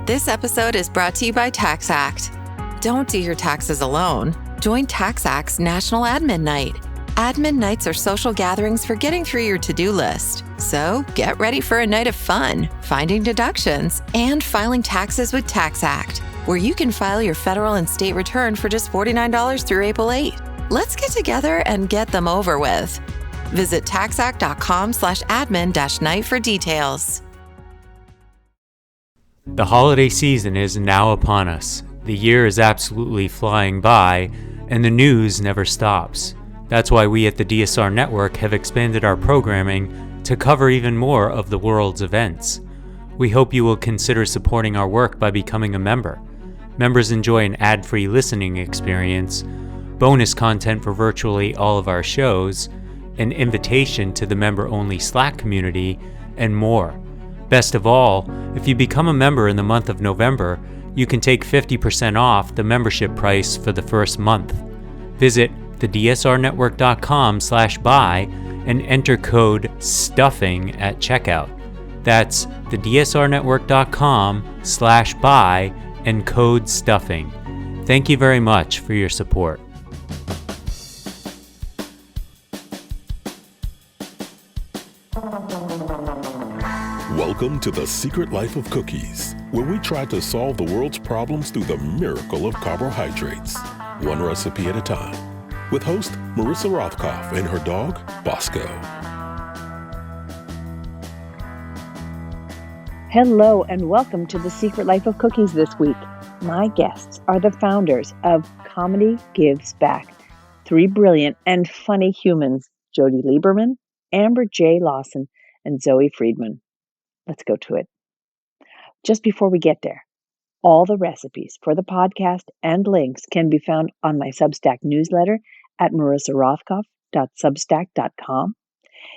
This episode is brought to you by TaxAct. Don't do your taxes alone. Join TaxAct's National Admin Night. Admin nights are social gatherings for getting through your to-do list. So get ready for a night of fun, finding deductions, and filing taxes with TaxAct, where you can file your federal and state return for just $49 through April 8. Let's get together and get them over with. Visit taxact.com/admin-night for details. The holiday season is now upon us. The year is absolutely flying by, and the news never stops. That's why we at the DSR Network have expanded our programming to cover even more of the world's events. We hope you will consider supporting our work by becoming a member. Members enjoy an ad-free listening experience, bonus content for virtually all of our shows, an invitation to the member-only Slack community, and more. Best of all, if you become a member in the month of November, you can take 50% off the membership price for the first month. Visit thedsrnetwork.com/buy and enter code STUFFING at checkout. That's thedsrnetwork.com/buy and code STUFFING. Thank you very much for your support. Welcome to The Secret Life of Cookies, where we try to solve the world's problems through the miracle of carbohydrates, one recipe at a time, with host Marissa Rothkopf and her dog, Bosco. Hello and welcome to The Secret Life of Cookies this week. My guests are the founders of Comedy Gives Back, three brilliant and funny humans, Jodi Lieberman, Amber J. Lawson, and Zoe Friedman. Let's go to it. Just before we get there, all the recipes for the podcast and links can be found on my Substack newsletter at marissarothkopf.substack.com.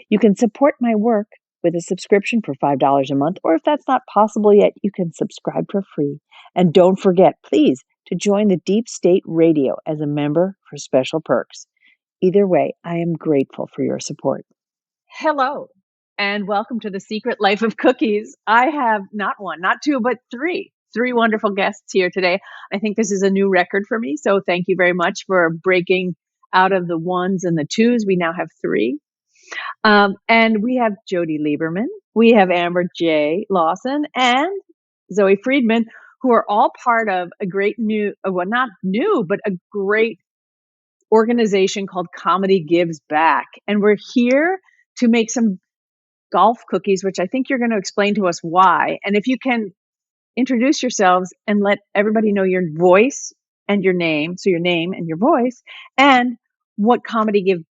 You can support my work with a subscription for $5 a month, or if that's not possible yet, you can subscribe for free. And don't forget, please, to join the Deep State Radio as a member for special perks. Either way, I am grateful for your support. Hello, and welcome to The Secret Life of Cookies. I have not one, not two, but three wonderful guests here today. I think this is a new record for me, so thank you very much for breaking out of the ones and the twos. We now have three. And we have Jodi Lieberman, we have Amber J. Lawson, and Zoe Friedman, who are all part of a great not new, but a great organization called Comedy Gives Back. And we're here to make some golf cookies, which I think you're going to explain to us why. And if you can introduce yourselves and let everybody know your voice and your name, so your name and your voice, and what Comedy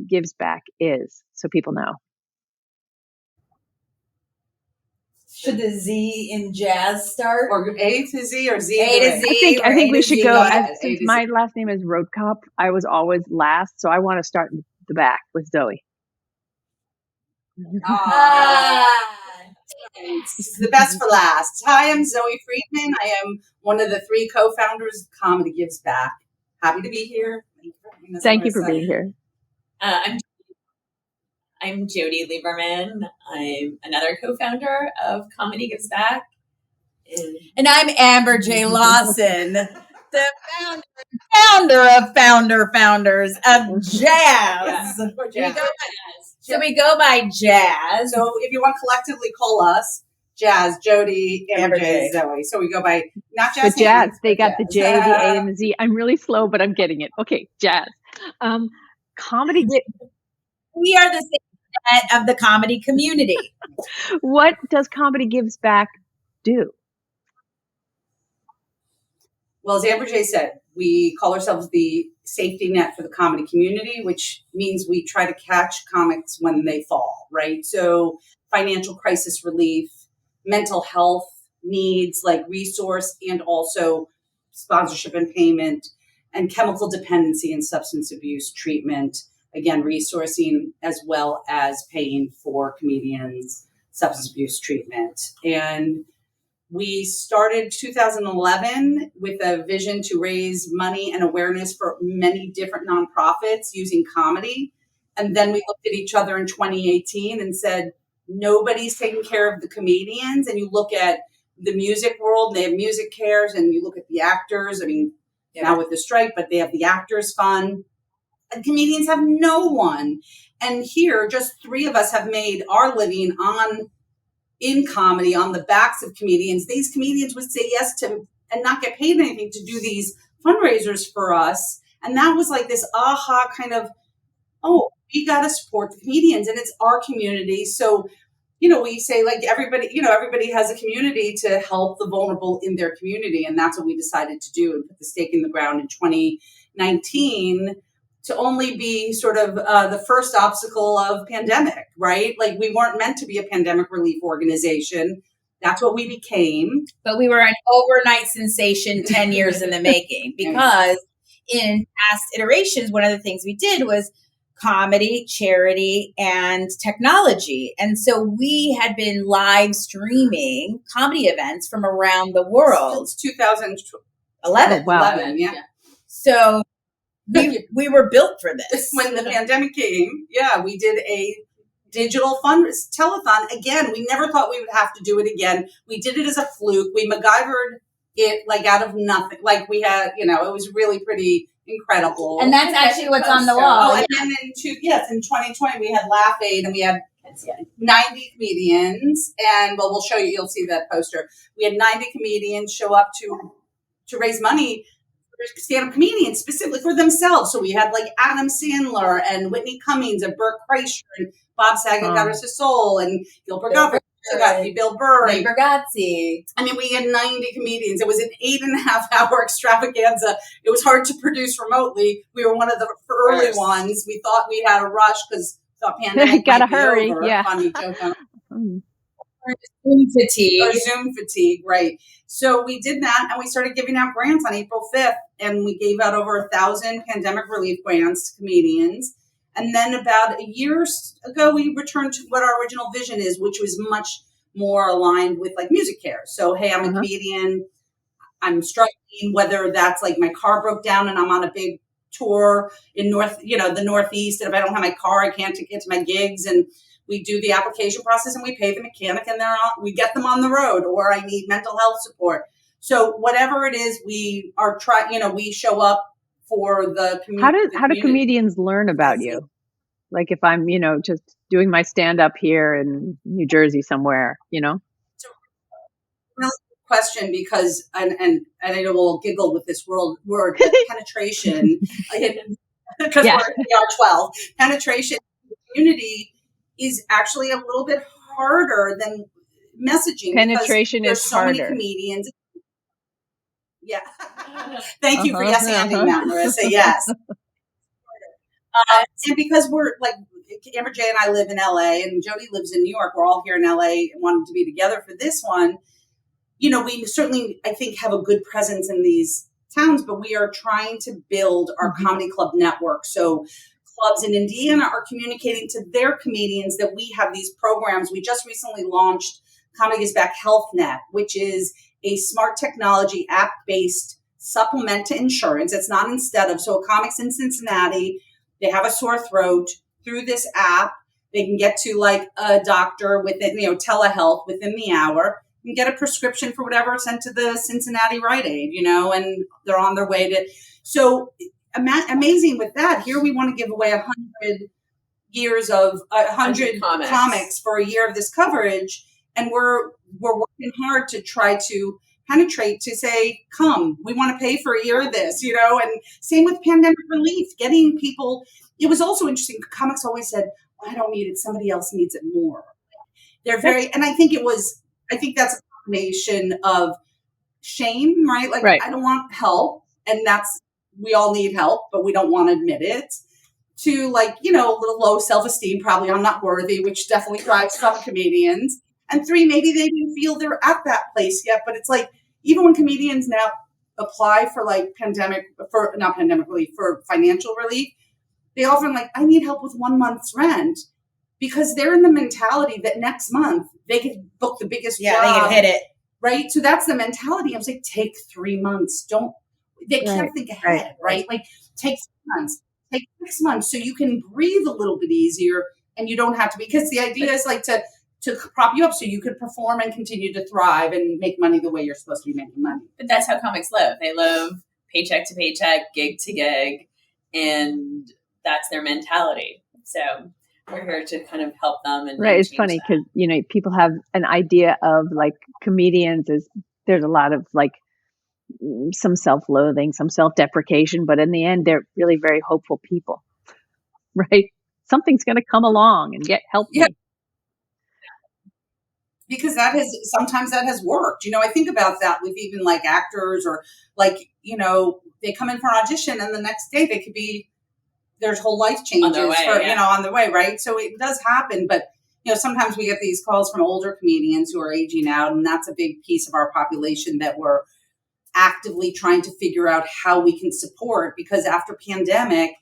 Gives Back is, so people know. Should the Z in jazz start? Or A to Z or Z A to Z? I think we should go, since Z. my last name is Rothkopf, I was always last, so I want to start in the back with Zoe. It's the best for last. Hi, I'm Zoe Friedman. I am one of the three co-founders of Comedy Gives Back. Happy to be here. Thank you for being here. I'm Jodi Lieberman. I'm another co-founder of Comedy Gives Back. And I'm Amber J. Lawson, the founders of Jazz. So we go by Jazz. So if you want to collectively call us Jazz, Jodi, Amber J, Zoe. So we go by not Jazz. But Jazz, they got the J, the A, and the Z. I'm really slow, but I'm getting it. Okay, Jazz. Comedy. We are the same of the comedy community. What does Comedy Gives Back do? Well, as Amber J said, we call ourselves the safety net for the comedy community, which means we try to catch comics when they fall, right? So financial crisis relief, mental health needs like resource and also sponsorship and payment, and chemical dependency and substance abuse treatment. Again, resourcing as well as paying for comedians' substance abuse treatment. And we started 2011 with a vision to raise money and awareness for many different nonprofits using comedy. And then we looked at each other in 2018 and said, nobody's taking care of the comedians. And you look at the music world, they have music cares, and you look at the actors. I mean, now with the strike, but they have the actors fund. And comedians have no one. And here, just 3 of us have made our living in comedy on the backs of comedians. These comedians would say yes to and not get paid anything to do these fundraisers for us. And that was like this aha kind of, oh, we got to support the comedians, and it's our community. So, we say like everybody has a community to help the vulnerable in their community. And that's what we decided to do and put the stake in the ground in 2019 to only be sort of the first obstacle of pandemic, right? Like we weren't meant to be a pandemic relief organization. That's what we became. But we were an overnight sensation 10 years in the making, because in past iterations, one of the things we did was comedy, charity, and technology. And so we had been live streaming comedy events from around the world. Since 2011. Oh, wow. 11, yeah. So we were built for this. When the pandemic came, we did a digital telethon. Again, we never thought we would have to do it again. We did it as a fluke. We MacGyvered it like out of nothing. Like we had, it was really pretty incredible. And that's actually what's on the wall. Oh, and then in 2020 we had Laugh Aid, and we had 90 comedians, and we'll show you. You'll see that poster. We had 90 comedians show up to raise money for stand-up comedians specifically for themselves. So we had like Adam Sandler and Whitney Cummings and Burt Kreischer and Bob Saget, God rest his soul, and Gilbert Gottfried, Bill Burr, Ray Bergazzi. I mean, we had 90 comedians. It was an 8.5-hour extravaganza. It was hard to produce remotely. We were one of the early ones. We thought we had a rush because the pandemic gotta might be hurry. over. Yeah. Funny joke on Zoom fatigue. Zoom fatigue, right. So we did that, and we started giving out grants on April 5th, and we gave out over 1,000 pandemic relief grants to comedians. And then about a year ago, we returned to what our original vision is, which was much more aligned with like music care. So, hey, I'm a comedian. I'm struggling, whether that's like my car broke down and I'm on a big tour in the Northeast. And if I don't have my car, I can't get to my gigs. And we do the application process and we pay the mechanic, and we get them on the road, or I need mental health support. So whatever it is, we are we show up for the community. How do comedians learn about you? Like if I'm, just doing my stand up here in New Jersey somewhere, It's a really good question, because, and I know we'll giggle with this word penetration, because we are 12. Penetration in the community is actually a little bit harder than messaging. Penetration there's is so harder. Many comedians. Yeah. Thank you for yes-anding that, Marissa. Yes. And because we're like, Amber J and I live in LA, and Jodi lives in New York. We're all here in LA and wanted to be together for this one. We certainly, I think, have a good presence in these towns, but we are trying to build our comedy club network. So clubs in Indiana are communicating to their comedians that we have these programs. We just recently launched Comedy Gives Back HealthNet, which is a smart technology app-based supplement to insurance. It's not instead of. So comics in Cincinnati, they have a sore throat. Through this app, they can get to like a doctor within, telehealth within the hour, and get a prescription for whatever sent to the Cincinnati Rite Aid, and they're on their way to. So amazing with that. Here we want to give away 100 years of 100 comics for a year of this coverage. And we're working hard to try to penetrate, to say, come, we want to pay for a year of this, and same with pandemic relief, getting people. It was also interesting. Comics always said, I don't need it. Somebody else needs it more. They're and I think that's a combination of shame, right? Like, I don't want help. And we all need help, but we don't want to admit it. To like, a little low self-esteem, probably I'm not worthy, which definitely drives some comedians. And 3, maybe they didn't feel they're at that place yet. But it's like, even when comedians now apply for like not pandemic relief, for financial relief, they often like, I need help with 1 month's rent, because they're in the mentality that next month they could book the biggest job. They can hit it. Right. So that's the mentality. I was like, take 3 months. They can't think ahead, right? Like take 6 months, take 6 months so you can breathe a little bit easier, and you don't have to, because the idea is like to to prop you up so you could perform and continue to thrive and make money the way you're supposed to be making money. But that's how comics live. They live paycheck to paycheck, gig to gig, and that's their mentality. So we're here to kind of help them. And right. It's funny because, people have an idea of like comedians is there's a lot of like some self-loathing, some self-deprecation, but in the end, they're really very hopeful people, right? Something's going to come along and help me. Because sometimes that has worked. I think about that with even like actors or like, they come in for an audition and the next day they could be, there's whole life changes on the way, right? So it does happen, but sometimes we get these calls from older comedians who are aging out, and that's a big piece of our population that we're actively trying to figure out how we can support, because after pandemic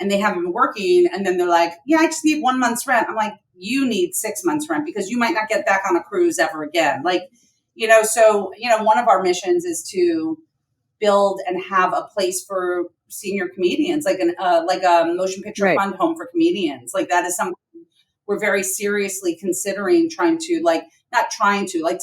and they haven't been working and then they're like, yeah, I just need 1 month's rent. I'm like, you need 6 months rent because you might not get back on a cruise ever again. Like, one of our missions is to build and have a place for senior comedians, like a motion picture fund home for comedians. Like that is something we're very seriously considering to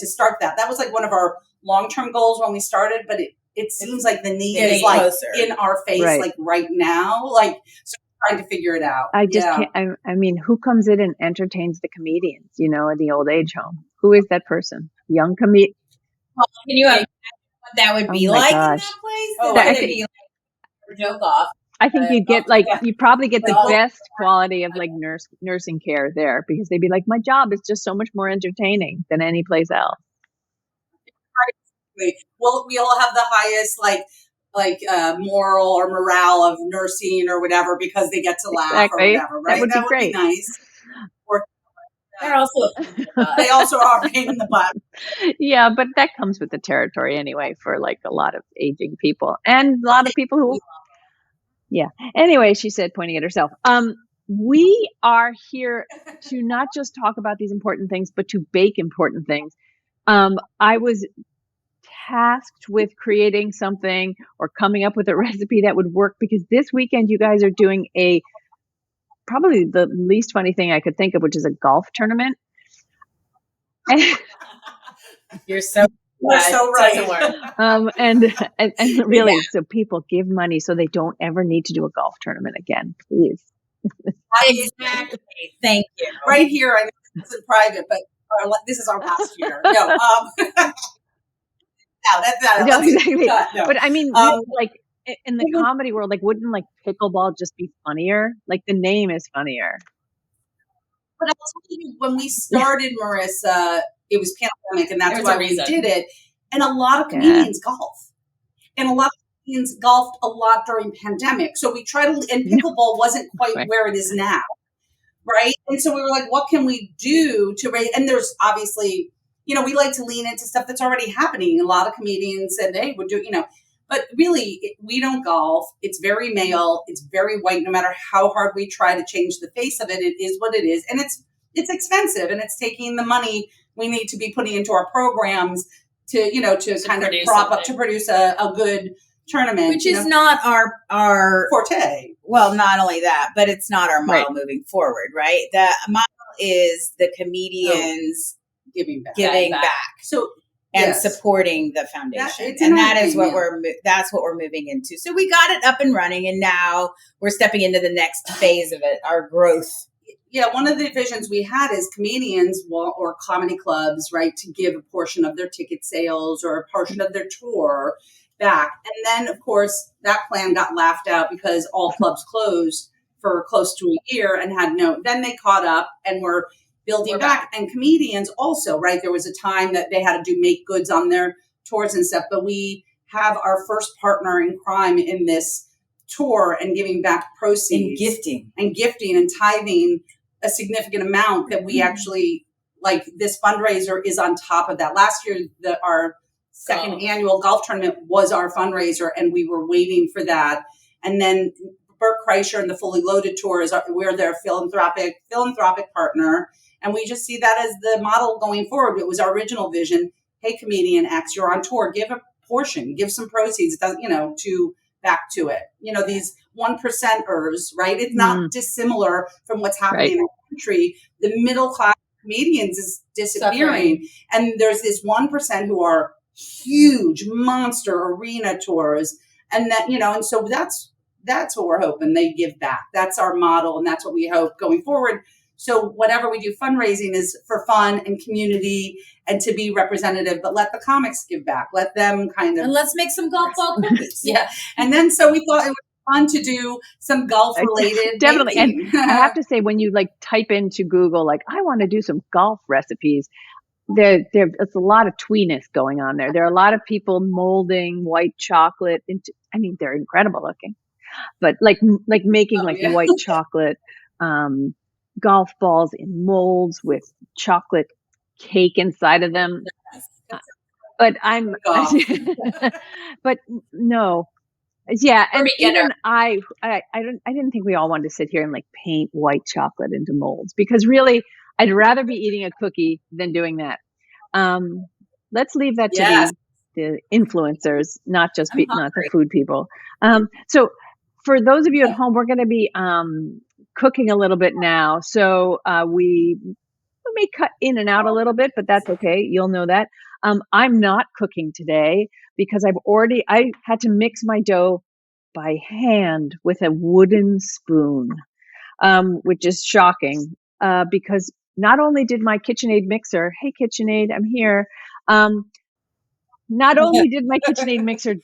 start that. That was like one of our long-term goals when we started, but it seems like the need is like closer. In our face, like right now, like, so we're trying to figure it out. I just can't, I mean, who comes in and entertains the comedians, in the old age home? Who is that person? Young comedian. Well, can you imagine what that would be like in that place? That would be like a joke off. I think you'd get you probably get the best quality of like nursing care there, because they'd be like, my job is just so much more entertaining than any place else. Well, we all have the highest moral or morale of nursing or whatever because they get to laugh or whatever, right? That would be nice. They're also they also are a pain in the butt. Yeah, but that comes with the territory anyway for like a lot of aging people and a lot of people who. Yeah. Anyway, she said, pointing at herself. We are here to not just talk about these important things, but to bake important things. I was tasked with creating something or coming up with a recipe that would work, because this weekend you guys are doing probably the least funny thing I could think of, which is a golf tournament. You're so right. And really, so people give money so they don't ever need to do a golf tournament again, please. Exactly. Thank you. Right here, I know this is private, but this is our last year. No, no, exactly. No. But I mean, like in the comedy world, like wouldn't like pickleball just be funnier? Like the name is funnier. But I'll tell you, when we started Marissa, it was pandemic, and that's why we did it. And a lot of comedians golf, and a lot of comedians golfed a lot during pandemic. So we tried to, and pickleball wasn't quite where it is now, right? And so we were like, what can we do to raise? And there's obviously, we like to lean into stuff that's already happening. A lot of comedians said, hey, we're doing, but really we don't golf. It's very male. It's very white. No matter how hard we try to change the face of it, it is what it is. And it's expensive, and it's taking the money we need to be putting into our programs to kind of prop up to produce a good tournament. Which is not our forte. Well, not only that, but it's not our model moving forward, right? The model is the comedians giving back. So and supporting the foundation, and that's what we're moving into. So we got it up and running, and now we're stepping into the next phase of it, our growth. Yeah, one of the visions we had is comedians or comedy clubs, right, to give a portion of their ticket sales or a portion of their tour back. And then, of course, that plan got laughed out because all clubs closed for close to a year and then they caught up and were building back. And comedians also, right, there was a time that they had to do make goods on their tours and stuff. But we have our first partner in crime in this tour and giving back proceeds. And gifting and tithing a significant amount that we actually, like, this fundraiser is on top of that. Last year, our second annual golf tournament was our fundraiser, and we were waiting for that. And then Bert Kreischer and the Fully Loaded Tour we're their philanthropic partner. And we just see that as the model going forward. It was our original vision. Hey, comedian X, you're on tour. Give a portion, give some proceeds, to back to it. These 1%ers, right? It's not dissimilar from what's happening in the country. The middle class comedians is disappearing. And there's this 1% who are huge monster arena tours. And that, and so that's what we're hoping they give back. That's our model. And that's what we hope going forward. So whatever we do fundraising is for fun and community and to be representative, but let the comics give back. Let them and let's make some golf ball cookies. Yeah. And then so we thought it was fun to do some golf related. Definitely. Baking. And I have to say, when you type into Google, I want to do some golf recipes, it's a lot of tweeness going on there. There are a lot of people molding white chocolate into, they're incredible looking, but making white chocolate, golf balls in molds with chocolate cake inside of them. But but no. Yeah. And even I didn't think we all wanted to sit here and paint white chocolate into molds, because really I'd rather be eating a cookie than doing that. Let's leave that to the influencers, not just not the food people. So for those of you at home, we're going to be cooking a little bit now. So we may cut in and out a little bit, but that's okay. You'll know that. I'm not cooking today because I had to mix my dough by hand with a wooden spoon, which is shocking because not only did my KitchenAid mixer, hey KitchenAid, I'm here. Not only did my KitchenAid mixer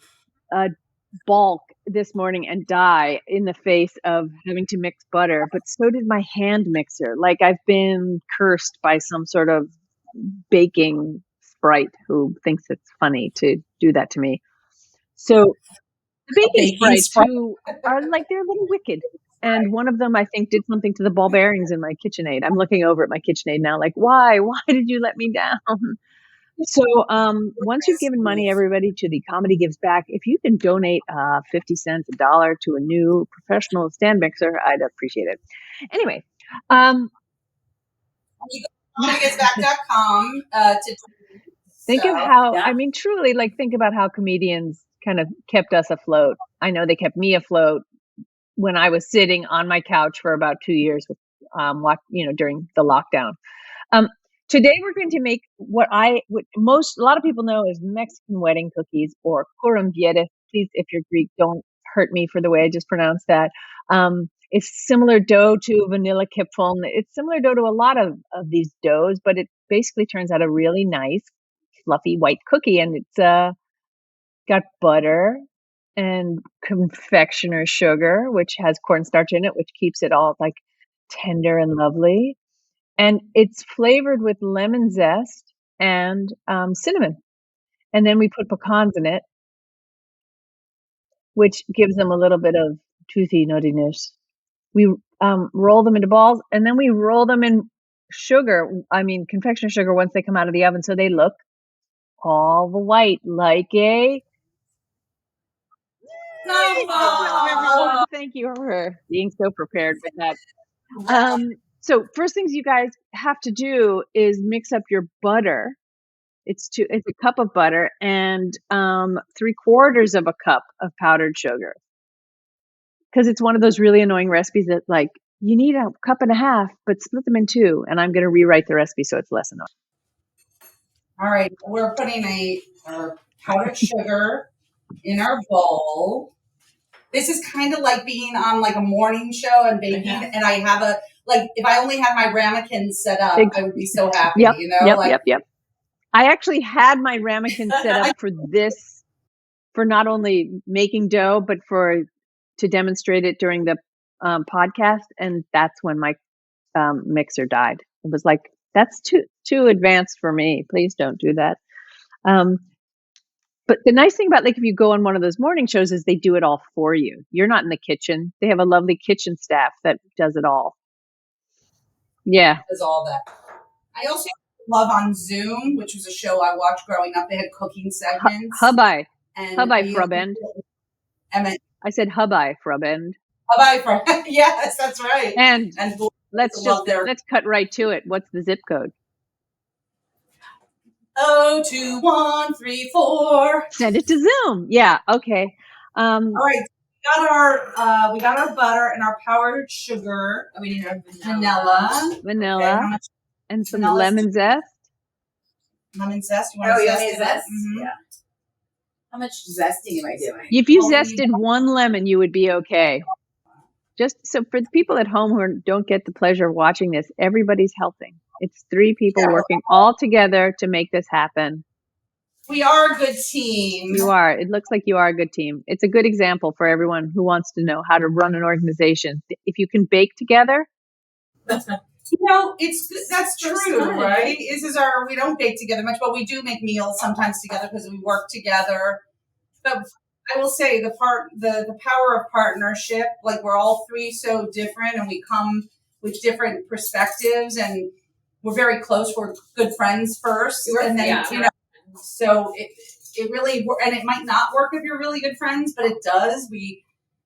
balk this morning and die in the face of having to mix butter, but so did my hand mixer. I've been cursed by some sort of baking sprite who thinks it's funny to do that to me. So baking sprites who are they're a little wicked. And one of them, I think, did something to the ball bearings in my KitchenAid. I'm looking over at my KitchenAid now, why? Why did you let me down? So once you've given money, everybody, to the Comedy Gives Back, if you can donate 50 cents, $1 to a new professional stand mixer, I'd appreciate it. Anyway. ComedyGivesBack.com think of how, truly, think about how comedians kind of kept us afloat. I know they kept me afloat when I was sitting on my couch for about 2 years with, during the lockdown. Today we're going to make what a lot of people know as Mexican wedding cookies, or curumbiere. Please, if you're Greek, don't hurt me for the way I just pronounced that. It's similar dough to vanilla kipfel. It's similar dough to a lot of these doughs, but it basically turns out a really nice, fluffy white cookie. And it's got butter and confectioner's sugar, which has cornstarch in it, which keeps it all tender and lovely. And it's flavored with lemon zest and cinnamon. And then we put pecans in it, which gives them a little bit of toothy nuttiness. We roll them into balls, and then we roll them in confectioner sugar once they come out of the oven, so they look all the white like a... Everyone. Thank you for being so prepared with that. So first things you guys have to do is mix up your butter. It's a cup of butter and 3/4 of a cup of powdered sugar. Because it's one of those really annoying recipes that you need a cup and a half, but split them in two. And I'm going to rewrite the recipe so it's less annoying. All right, we're putting our powdered sugar in our bowl. This is kind of like being on a morning show and baking, and I have if I only had my ramekin set up, I would be so happy, Yep. I actually had my ramekin set up for this, for not only making dough, but to demonstrate it during the podcast. And that's when my mixer died. It was that's too advanced for me. Please don't do that. But the nice thing about if you go on one of those morning shows is they do it all for you. You're not in the kitchen. They have a lovely kitchen staff that does it all. Yeah. Does all that. I also love on Zoom, which was a show I watched growing up. They had cooking segments. Hubby Frubend. I said Hubby Frubend. Hubby Frubend. Yes, that's right. And let's cut right to it. What's the zip code? 02134. Send it to Zoom. Yeah. Okay. All right. We got our butter and our powdered sugar. We need our vanilla. Vanilla. Okay, And some Now let's lemon zest. lemon zest. You want Oh, to you zest want me it to up? zest? Mhm. Yeah. How much zesting am I doing? If you Well, we zested one lemon, you would be okay. Just so for the people at home who don't get the pleasure of watching this, everybody's helping. It's 3 people Yeah. working all together to make this happen. We are a good team. You are. It looks like you are a good team. It's a good example for everyone who wants to know how to run an organization. If you can bake together, It's that's So true, fun. right? We don't bake together much, but we do make meals sometimes together because we work together. But I will say the power of partnership, like we're all 3 so different and we come with different perspectives and we're very close. We're good friends first. And then, so it really, and it might not work if you're really good friends, but it does. We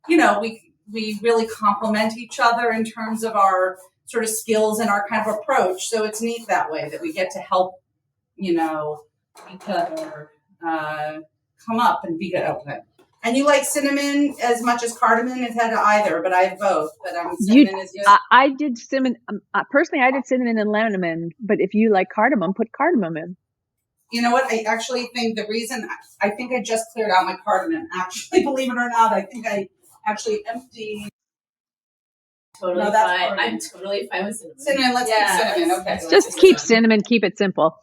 really complement each other in terms of our sort of skills and our kind of approach. So it's neat that way that we get to help, each other come up and be good. Okay. And you like cinnamon as much as cardamom? It's had either, but I have both. But cinnamon is good. I did cinnamon. Personally, I did cinnamon and lemon. But if you like cardamom, put cardamom in. You know what? I actually think the reason I just cleared out my cardamom. Actually, believe it or not, I think I actually emptied. Totally No, that's fine. fine. I'm totally fine with cinnamon. Cinnamon. Let's keep cinnamon. Okay. Just keep cinnamon. Keep it simple.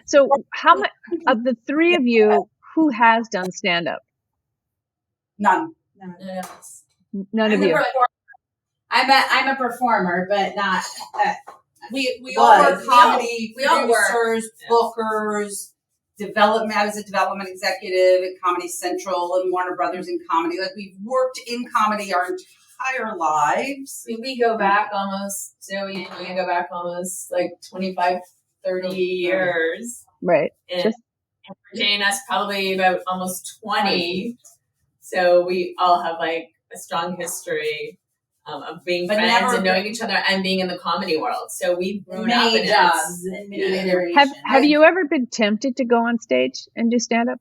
So how much of the 3 of you who has done stand up? None. None of you. I'm a performer, but not. We all Was. work comedy. We all work. Producers, bookers, development. I was a development executive at Comedy Central and Warner Brothers in comedy. Like we've worked in comedy our entire lives. We go back almost, Zoe and I go back almost like 25, 30 years. Right. And Jay and us probably about almost 20. So we all have like a strong history of being friends and knowing each other and being in the comedy world. So we've grown up in jobs and many iterations. Have you ever been tempted to go on stage and do stand up?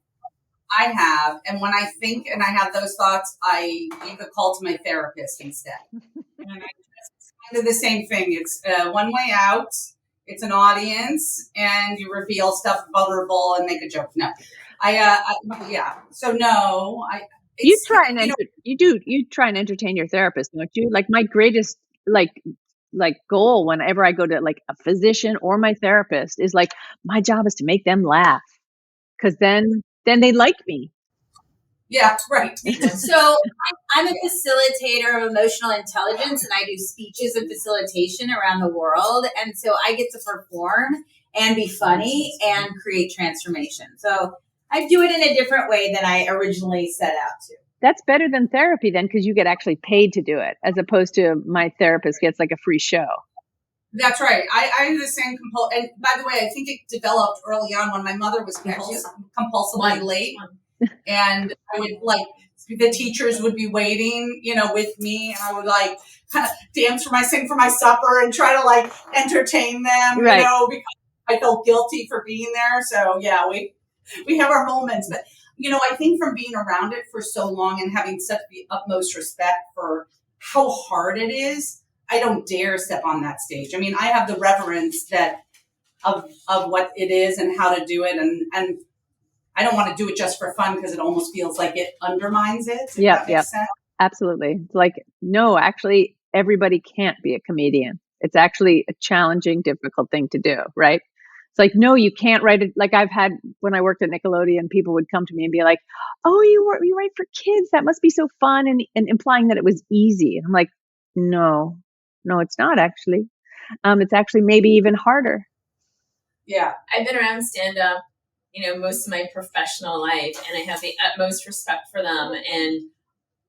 I have. And when I think and I have those thoughts, I give a call to my therapist instead. And it's kind of the same thing. It's one way out. It's an audience and you reveal stuff vulnerable and make a joke. No, So no, You try and entertain your therapist, don't you? Like my greatest like goal whenever I go to like a physician or my therapist is like my job is to make them laugh because then they like me. Yeah, right. So I'm a facilitator of emotional intelligence and I do speeches and facilitation around the world. And so I get to perform and be funny and create transformation. So I do it in a different way than I originally set out to. That's better than therapy then because you get actually paid to do it as opposed to my therapist gets like a free show. That's right. I'm the same and by the way, I think it developed early on when my mother was compulsively late. And I would the teachers would be waiting, with me, and I would kind of sing for my supper and try to entertain them, right. Because I felt guilty for being there. So yeah, we have our moments, but I think from being around it for so long and having such the utmost respect for how hard it is, I don't dare step on that stage. I mean, I have the reverence of what it is and how to do it, and I don't want to do it just for fun because it almost feels like it undermines it. Yeah, absolutely. It's like, no, actually, everybody can't be a comedian. It's actually a challenging, difficult thing to do, right? It's like, no, you can't write it. Like I've had when I worked at Nickelodeon, people would come to me and be like, "Oh, you write for kids? That must be so fun," and implying that it was easy. And I'm like, no, it's not actually. It's actually maybe even harder. Yeah, I've been around stand-up most of my professional life, and I have the utmost respect for them, and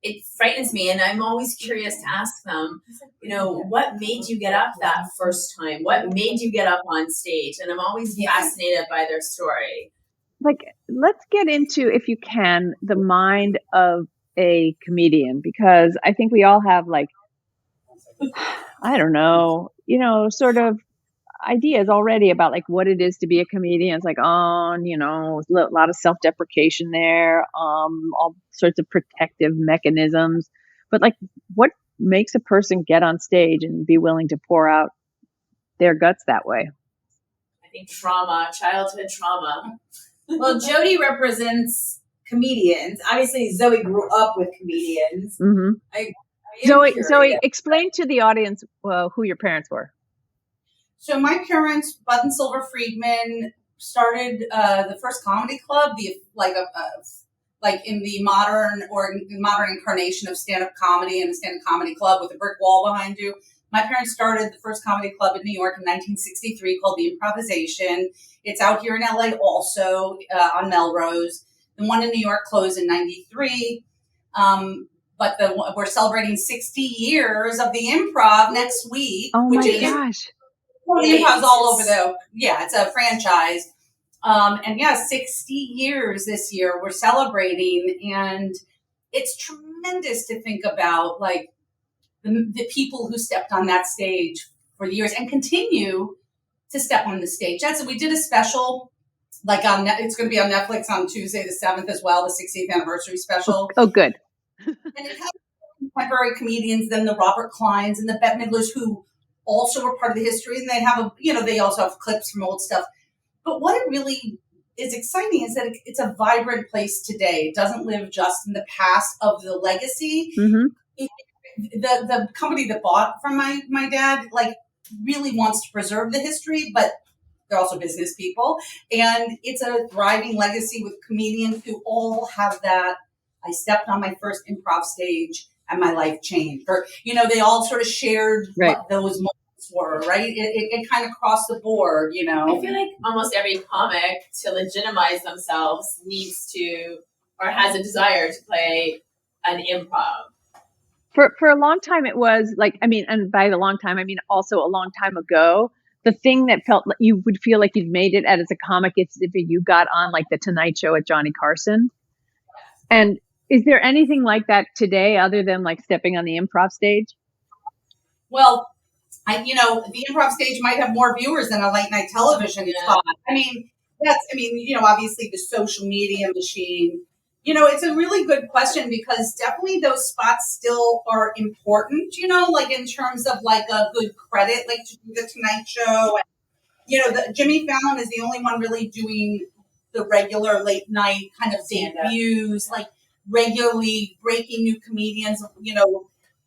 it frightens me, and I'm always curious to ask them, what made you get up that first time? What made you get up on stage? And I'm always fascinated by their story. Like, let's get into, if you can, the mind of a comedian, because I think we all have I don't know, sort of ideas already about what it is to be a comedian. It's like, a lot of self-deprecation there, all sorts of protective mechanisms. But what makes a person get on stage and be willing to pour out their guts that way. I think childhood trauma. Well, Jodi represents comedians. Obviously, Zoe grew up with comedians. Mm-hmm. Zoe, explain to the audience who your parents were. So my parents, Bud and Silver Friedman, started the first comedy club, like in the modern incarnation of stand-up comedy and a stand-up comedy club with a brick wall behind you. My parents started the first comedy club in New York in 1963 called The Improvisation. It's out here in LA also on Melrose. The one in New York closed in 93. But we're celebrating 60 years of the Improv next week. Oh my gosh. Well, the Improv's all over it's a franchise. 60 years this year we're celebrating. And it's tremendous to think about like the people who stepped on that stage for the years and continue to step on the stage. We did a special, like it's going to be on Netflix on Tuesday the 7th as well, the 16th anniversary special. Oh, good. And it has contemporary comedians, then the Robert Kleins and the Bette Midlers, who also were part of the history, and they have they also have clips from old stuff. But what it really is exciting is that it's a vibrant place today. It doesn't live just in the past of the legacy. Mm-hmm. The company that bought from my dad really wants to preserve the history, but they're also business people, and it's a thriving legacy with comedians who all have that. I stepped on my first improv stage and my life changed, or they all sort of shared what those moments were. Right? It kind of crossed the board. I feel like almost every comic, to legitimize themselves, needs to or has a desire to play an improv. For a long time, it was and by the long time, I mean also a long time ago, the thing that felt like you would feel like you'd made it as a comic is if you got on like the Tonight Show at Johnny Carson. And is there anything like that today other than like stepping on the improv stage? Well, the improv stage might have more viewers than a late night television spot. Obviously the social media machine. It's a really good question because definitely those spots still are important, in terms of like a good credit, like to do the Tonight Show. Jimmy Fallon is the only one really doing the regular late night kind of debuts, like regularly breaking new comedians,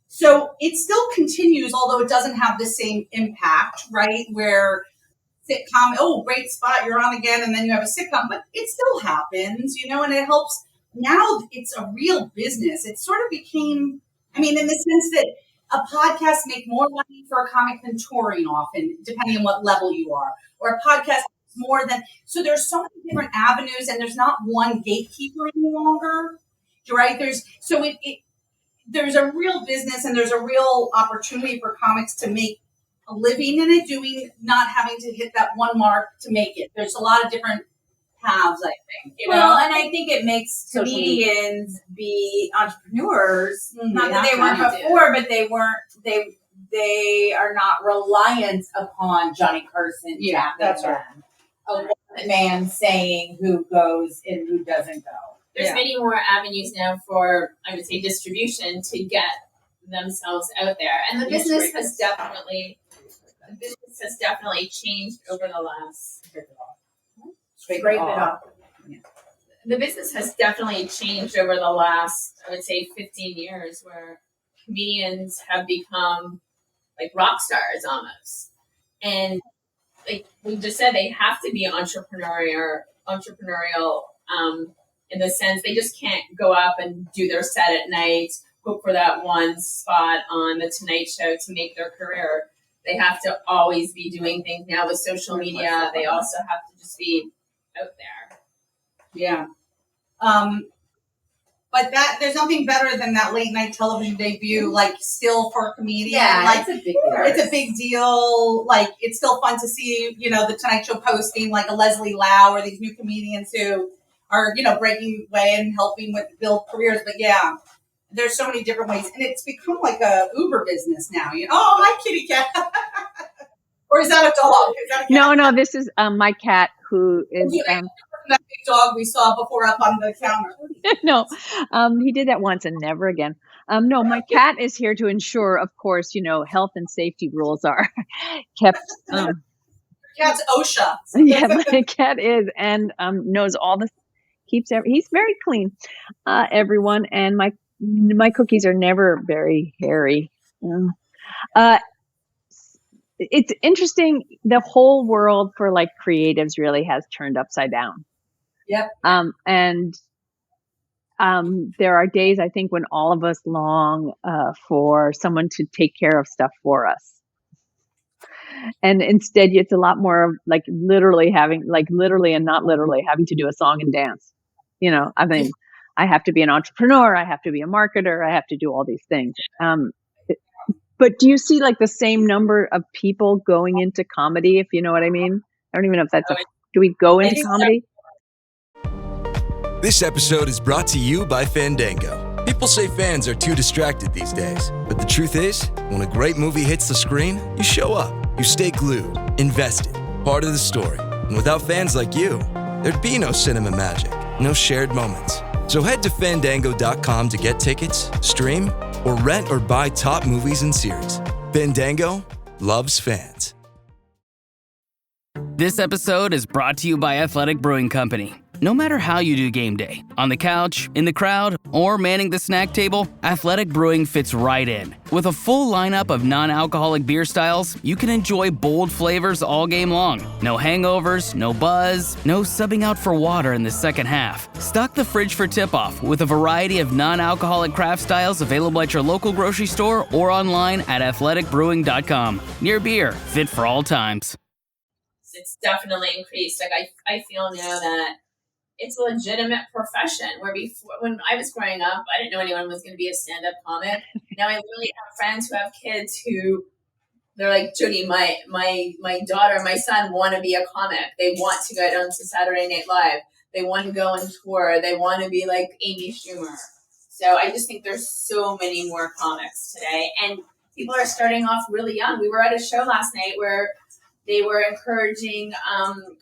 So it still continues, although it doesn't have the same impact, right? Where sitcom, oh, great spot, you're on again, and then you have a sitcom, but it still happens, and it helps. Now it's a real business. It sort of became, in the sense that a podcast make more money for a comic than touring often, depending on what level you are. Or a podcast more than, so there's so many different avenues and there's not one gatekeeper any longer, right? There's a real business and there's a real opportunity for comics to make a living in it, not having to hit that one mark to make it. There's a lot of different paths, I think. Well, and I think it makes comedians be entrepreneurs. Not that they weren't before, but they weren't. They are not reliant upon Johnny Carson. Yeah, that's right. A one man saying who goes and who doesn't go. There's many more avenues now for, I would say, distribution to get themselves out there, and the business has definitely changed over the last. Scrape it off. The business has definitely changed over the last, I would say, 15 years, where comedians have become like rock stars almost. And like we just said, they have to be entrepreneurial in the sense they just can't go up and do their set at night, hope for that one spot on the Tonight Show to make their career. They have to always be doing things now with social media. They also have to just be out there. Yeah. But there's nothing better than that late night television debut, like still for a comedian. Yeah, like, it's a big deal. Like it's still fun to see, the Tonight Show posting like a Leslie Lau or these new comedians who are, breaking away and helping with build careers. But yeah, there's so many different ways. And it's become like a Uber business now. Oh, hi, kitty cat. Or is that a dog? No, this is my cat who is that big dog we saw before up on the counter. No, he did that once and never again. No, my cat is here to ensure, of course, health and safety rules are kept. Cat's OSHA. Yeah, my cat is, and knows all the he's very clean, everyone, and my cookies are never very hairy. It's interesting. The whole world for like creatives really has turned upside down. Yep. And there are days, I think, when all of us long for someone to take care of stuff for us. And instead, it's a lot more of like literally and not literally having to do a song and dance. I mean, I have to be an entrepreneur. I have to be a marketer. I have to do all these things. But do you see like the same number of people going into comedy, if you know what I mean? I don't even know if that's do we go into comedy? This episode is brought to you by Fandango. People say fans are too distracted these days, but the truth is, when a great movie hits the screen, you show up, you stay glued, invested, part of the story. And without fans like you, there'd be no cinema magic, no shared moments. So head to Fandango.com to get tickets, stream, or rent or buy top movies and series. Fandango loves fans. This episode is brought to you by Athletic Brewing Company. No matter how you do game day, on the couch, in the crowd, or manning the snack table, Athletic Brewing fits right in. With a full lineup of non-alcoholic beer styles, you can enjoy bold flavors all game long. No hangovers, no buzz, no subbing out for water in the second half. Stock the fridge for tip-off with a variety of non-alcoholic craft styles available at your local grocery store or online at athleticbrewing.com. Near beer, fit for all times. It's definitely increased. Like I feel now that it's a legitimate profession where before, when I was growing up, I didn't know anyone was going to be a stand-up comic. Now I literally have friends who have kids who they're like, Jodi, my daughter, my son want to be a comic. They want to go down to Saturday Night Live. They want to go on tour. They want to be like Amy Schumer. So I just think there's so many more comics today. And people are starting off really young. We were at a show last night where they were encouraging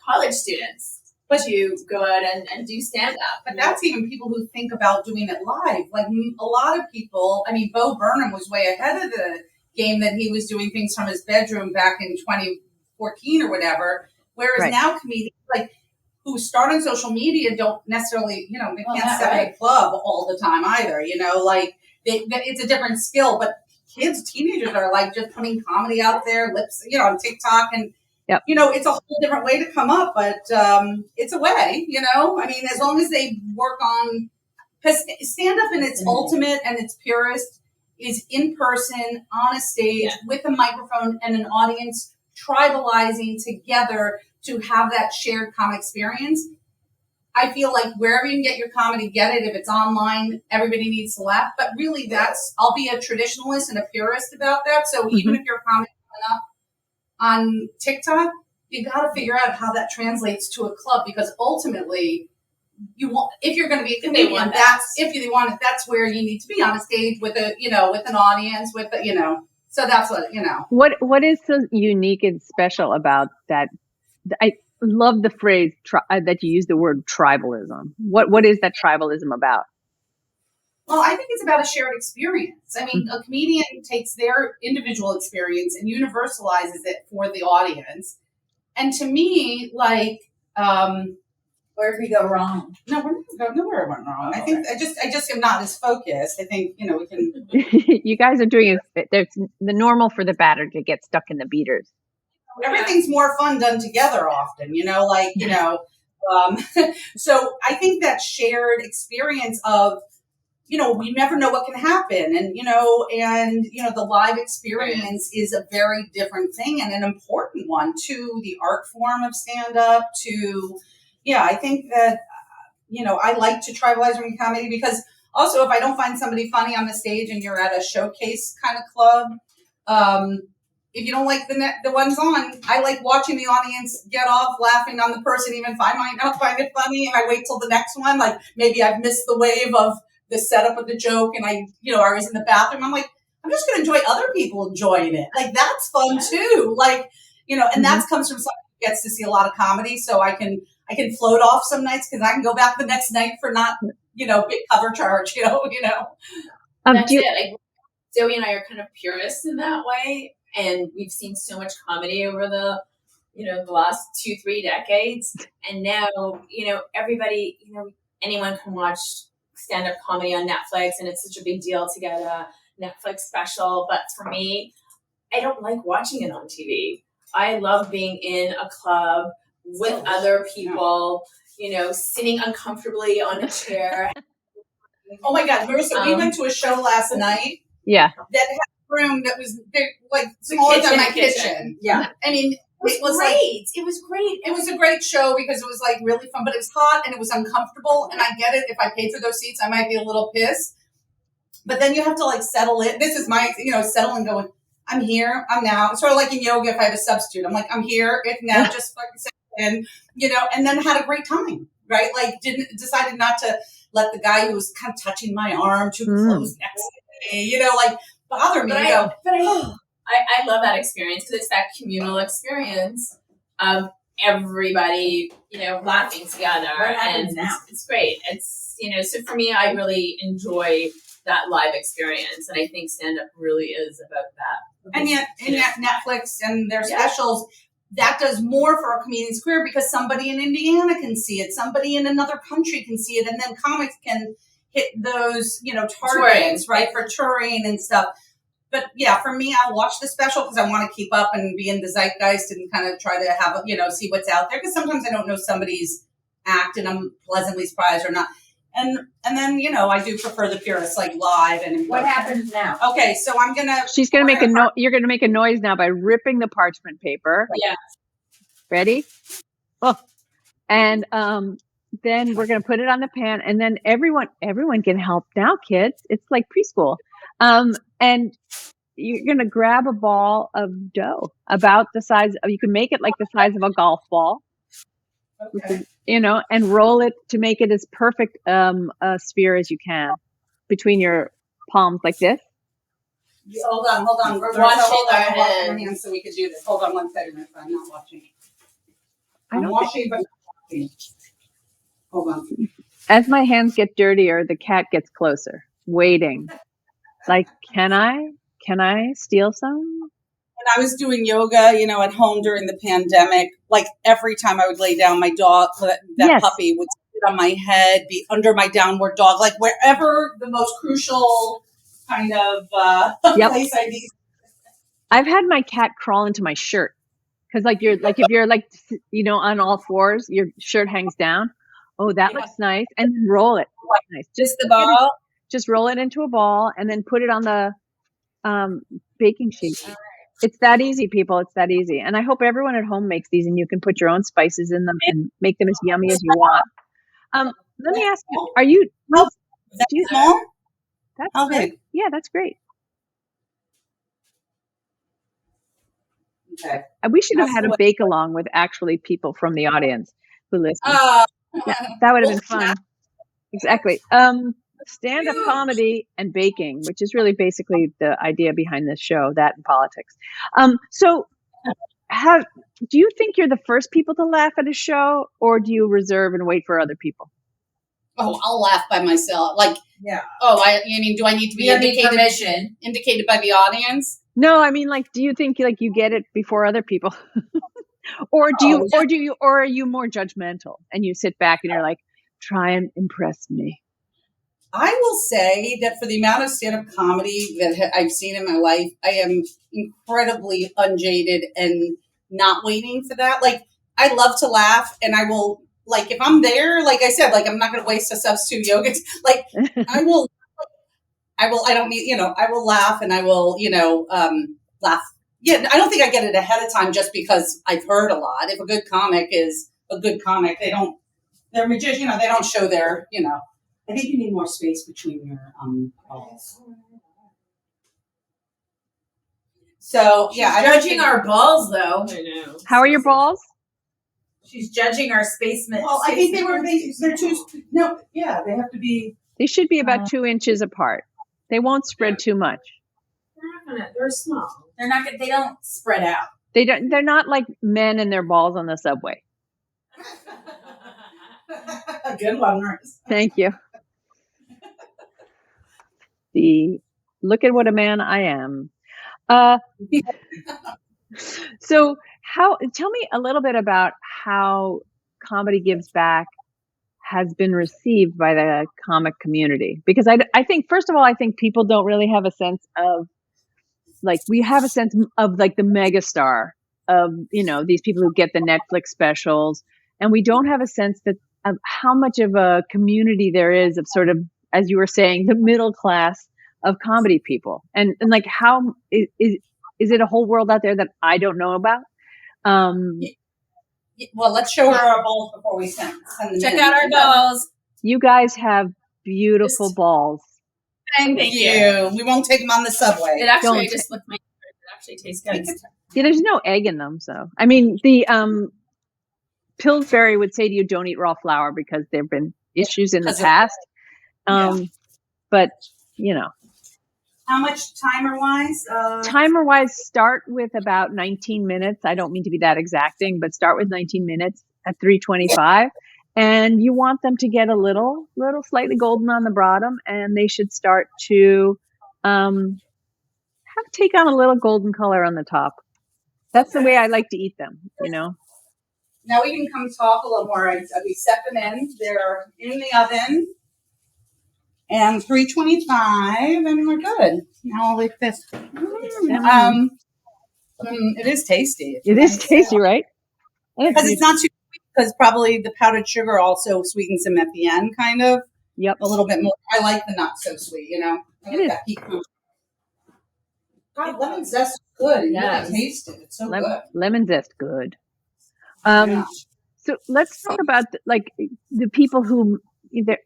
college students to go out and do stand-up. But that's even people who think about doing it live. Like a lot of people, I mean, Bo Burnham was way ahead of the game that he was doing things from his bedroom back in 2014 or whatever. Whereas now comedians like who start on social media don't necessarily, they can't step in a club all the time either. Like it's a different skill. But teenagers are like just putting comedy out there, on TikTok and. Yep. It's a whole different way to come up, but it's a way, I mean, as long as they work on, because stand-up in its ultimate and its purest is in person, on a stage, with a microphone and an audience, tribalizing together to have that shared common experience. I feel like wherever you can get your comedy, get it. If it's online, everybody needs to laugh. But really, I'll be a traditionalist and a purist about that. So even if your comedy coming up on TikTok, you got to figure out how that translates to a club, because ultimately, if you're going to be a comedian, that's where you need to be, on a stage with with an audience, So that's what. What is so unique and special about that? I love the phrase that you use, the word tribalism. What is that tribalism about? Well, I think it's about a shared experience. I mean, a comedian takes their individual experience and universalizes it for the audience. And to me, like, where did we go wrong? No, we're not nowhere went wrong. I think I just am not as focused. I think, we can. You guys are doing it. There's the normal for the batter to get stuck in the beaters. Everything's more fun done together often, so I think that shared experience of, we never know what can happen. And, the live experience is a very different thing and an important one to the art form of stand-up I think that, I like to tribalize during comedy, because also if I don't find somebody funny on the stage and you're at a showcase kind of club, if you don't like the ones on, I like watching the audience get off laughing on the person, even if I might not find it funny, and I wait till the next one. Like maybe I've missed the wave of the setup of the joke, and I was in the bathroom. I'm like, I'm just going to enjoy other people enjoying it. Like that's fun too. Like, and that comes from someone who gets to see a lot of comedy, so I can I can float off some nights because I can go back the next night for not, big cover charge, That's it. Zoe and I are kind of purists in that way. And we've seen so much comedy over the last 2-3 decades. And now, everybody, anyone can watch stand-up comedy on Netflix, and it's such a big deal to get a Netflix special. But for me, I don't like watching it on TV. I love being in a club with other people, sitting uncomfortably on a chair. Oh my God, Marissa, we went to a show last night. Yeah. That had a room that was big, like smaller than my kitchen. Yeah. I mean, it was great. It was great. It was a great show because it was like really fun, but it was hot and it was uncomfortable. And I get it. If I paid for those seats, I might be a little pissed. But then you have to like settle in. This is my, settle and go, I'm here. I'm now. Sort of like in yoga, if I have a substitute, I'm like, I'm here. If now, just fucking sit in, and then had a great time, right? Like decided not to let the guy who was kind of touching my arm too close next to me, bother me. I love that experience because it's that communal experience of everybody, laughing together. And it's great. It's, so for me, I really enjoy that live experience. And I think stand-up really is about that. And yet Netflix and their specials, that does more for a comedian's career because somebody in Indiana can see it. Somebody in another country can see it. And then comics can hit those, targets, right, for touring and stuff. But yeah, for me, I'll watch the special because I want to keep up and be in the zeitgeist and kind of try to have, see what's out there. Because sometimes I don't know somebody's act and I'm pleasantly surprised or not. And then, I do prefer the purists like live and what happens now? Okay, so she's going to make you're going to make a noise now by ripping the parchment paper. Yeah. Ready? Oh, and then we're going to put it on the pan and then everyone can help now, kids. It's like preschool. And you're going to grab a ball of dough about the size of, you can make it like the size of a golf ball. Okay. And roll it to make it as perfect a sphere as you can between your palms like this. Hold on. We're washing our hands so we could do this. Hold on 1 second. I'm not watching. I'm washing, but not watching. Hold on. As my hands get dirtier, the cat gets closer, waiting. Like, can I steal some? When I was doing yoga, at home during the pandemic, like every time I would lay down, my dog, that puppy would sit on my head, be under my downward dog, like wherever the most crucial kind of place I need. I've had my cat crawl into my shirt because if you're on all fours, your shirt hangs down. Oh, that looks nice. And then roll it. Nice. Just the ball? Just roll it into a ball and then put it on the baking sheet. It's that easy, people. It's that easy. And I hope everyone at home makes these and you can put your own spices in them and make them as yummy as you want. Let me ask you, are you... That's small? That's how great. big? Yeah, that's great. Okay. We should have had a bake-along with actually people from the audience who listen. That would have been fun. Exactly. Stand-up comedy and baking, which is really basically the idea behind this show, that and politics. So do you think you're the first people to laugh at a show or do you reserve and wait for other people? Oh, I'll laugh by myself. Like, yeah. Oh, do I need to be indicated by the audience? No, I mean, like, do you think you get it before other people? or are you more judgmental and you sit back and you're like, try and impress me? I will say that for the amount of stand-up comedy that I've seen in my life, I am incredibly unjaded and not waiting for that. Like, I love to laugh and I will, like, if I'm there, like I said, like, I'm not going to waste a substitute yoga. Like, I will laugh and I will, laugh. Yeah, I don't think I get it ahead of time just because I've heard a lot. If a good comic is a good comic, they're magicians, they don't show their, I think you need more space between your balls. So, yeah. She's judging our balls, though. I know. How are your balls? She's judging our space. Well, I think they're too, no, yeah, they have to be. They should be about 2 inches apart. They won't spread too much. They're small. They don't spread out. They're not like men and their balls on the subway. Good one, Marissa. Thank you. Look at what a man I am. So tell me a little bit about how Comedy Gives Back has been received by the comic community, because I think, first of all, I think people don't really have a sense of, like, we have a sense of like the megastar of, these people who get the Netflix specials, and we don't have a sense of how much of a community there is of, sort of, as you were saying, the middle class of comedy people, and like, how is it a whole world out there that I don't know about? Well, let's show her our balls before we send them. Check out our balls. You guys have beautiful balls. Thank you. We won't take them on the subway. It actually, I just looked it actually tastes good. Yeah, there's no egg in them, so I mean, the Pillsbury would say to you, don't eat raw flour, because there have been issues in the past. But how much timer-wise? Timer-wise, start with about 19 minutes. I don't mean to be that exacting, but start with 19 minutes at 325. And you want them to get a little slightly golden on the bottom, and they should start to take on a little golden color on the top. That's the way I like to eat them, Now we can come talk a little more. We set them in. They're in the oven. And 325, and we're good. Now I'll leave this. It is tasty. It is tasty, right? Because it's not too sweet, because probably the powdered sugar also sweetens them at the end, kind of. Yep. A little bit more. I like the not so sweet, I like that pecan. God, lemon zest is good. You can taste it. It's so good. Lemon zest, good. So let's talk about the people who,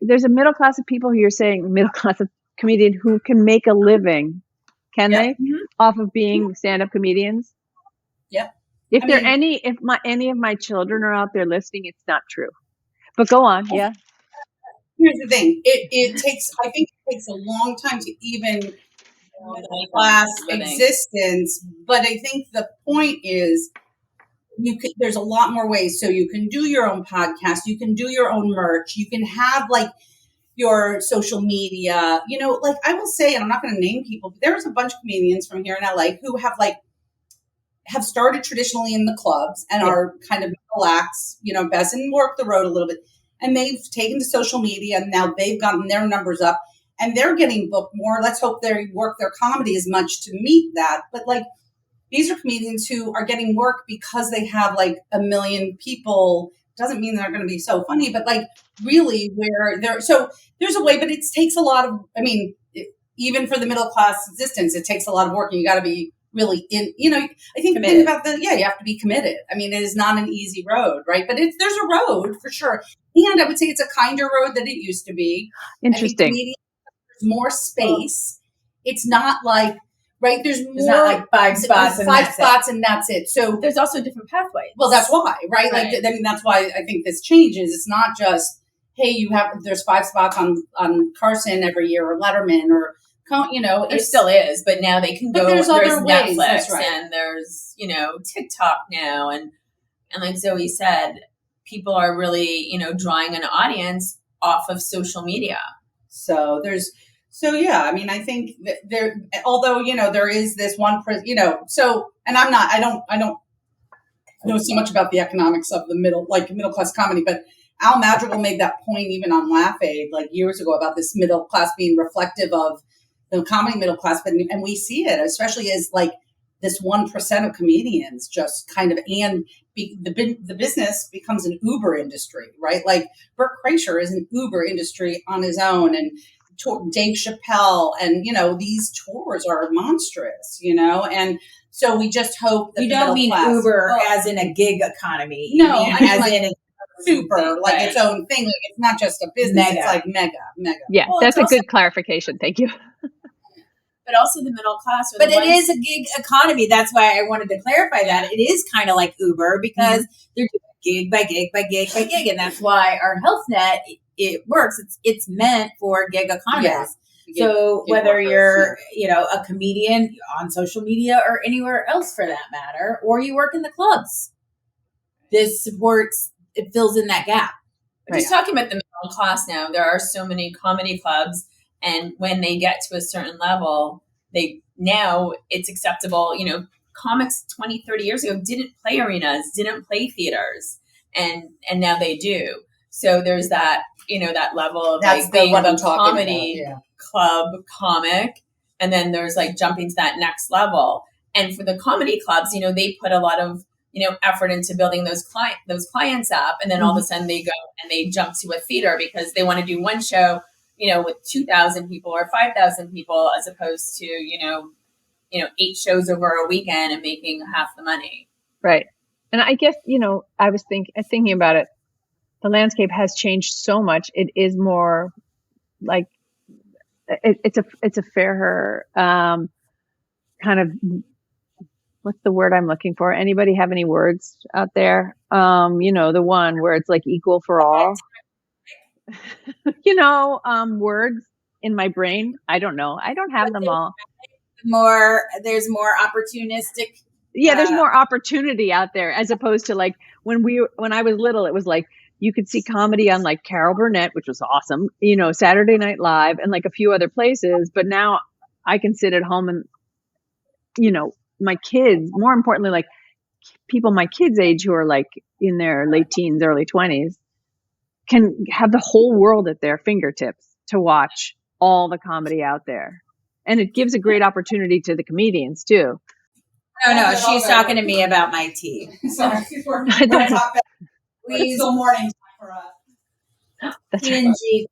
there's a middle class of people who you're saying, middle class of comedian who can make a living, can they? Mm-hmm. Off of being stand-up comedians? Yep. If any of my children are out there listening, it's not true. But go on, yeah. Here's the thing. I think it takes a long time to even middle class existence, but I think the point is there's a lot more ways. So you can do your own podcast, you can do your own merch, you can have your social media, I will say, and I'm not going to name people, but there's a bunch of comedians from here in LA who have started traditionally in the clubs and are kind of middle acts, best and work the road a little bit. And they've taken to social media, and now they've gotten their numbers up and they're getting booked more. Let's hope they work their comedy as much to meet that. But these are comedians who are getting work because they have 1 million people. Doesn't mean they're going to be so funny, but really where they're, so there's a way, but it takes a lot of, even for the middle class existence, it takes a lot of work, and you got to be really in, I think the thing about you have to be committed. It is not an easy road, right? But there's a road for sure. And I would say it's a kinder road than it used to be. Interesting. There's more space. It's not right. There's more. It's not 5 spots and that's it. So there's also different pathways. Well, that's why, right? That's why I think this changes. It's not just, hey, there's 5 spots on Carson every year, or Letterman, or there still is, but now they can go. There's other ways. Netflix, that's right. And there's TikTok now, and like Zoe said, people are really drawing an audience off of social media. So I think that there, although there is this one, so, and I don't know so much about the economics of the middle class comedy, but Al Madrigal made that point even on Laugh Aid years ago about this middle class being reflective of the comedy middle class, and we see it, especially as this 1% of comedians just kind of, and the business becomes an Uber industry, right? Bert Kreischer is an Uber industry on his own, and Dave Chappelle, and these tours are monstrous, and so we just hope that you don't mean class, Uber as in a gig economy. No, as in a super its own thing. It's not just a business. Mega. It's mega. Yeah, that's a good clarification. Thank you. But also the middle class. But it is a gig economy. That's why I wanted to clarify that. It is kind of like Uber, because they're doing gig by gig by gig by gig. And that's why our health net, it works. It's meant for gig economies. Yeah. So whether you're, a comedian on social media or anywhere else for that matter, or you work in the clubs, this supports, it fills in that gap. Just talking about the middle class now, there are so many comedy clubs, and when they get to a certain level, now it's acceptable. Comics 20, 30 years ago didn't play arenas, didn't play theaters, and now they do. So there's that, that level of That's like being what a I'm talking comedy about, yeah. club comic, and then there's like jumping to that next level. And for the comedy clubs, they put a lot of effort into building those clients up, and then all of a sudden they go and they jump to a theater because they want to do one show, with 2,000 people or 5,000 people, as opposed to 8 shows over a weekend and making half the money. Right. And I guess I was thinking about it. The landscape has changed so much. It is more like it's a fairer kind of. What's the word I'm looking for? Anybody have any words out there? The one where it's like equal for all. Words in my brain. I don't know. I don't have them all. There's more opportunistic. Yeah, there's more opportunity out there as opposed to like when I was little, it was like you could see comedy on like Carol Burnett, which was awesome, Saturday Night Live and like a few other places. But now I can sit at home and, my kids, more importantly, like people my kids' age who are like in their late teens, early 20s, can have the whole world at their fingertips to watch all the comedy out there. And it gives a great opportunity to the comedians too. No, she's talking to me about my tea. Sorry, it's still morning for us. P&G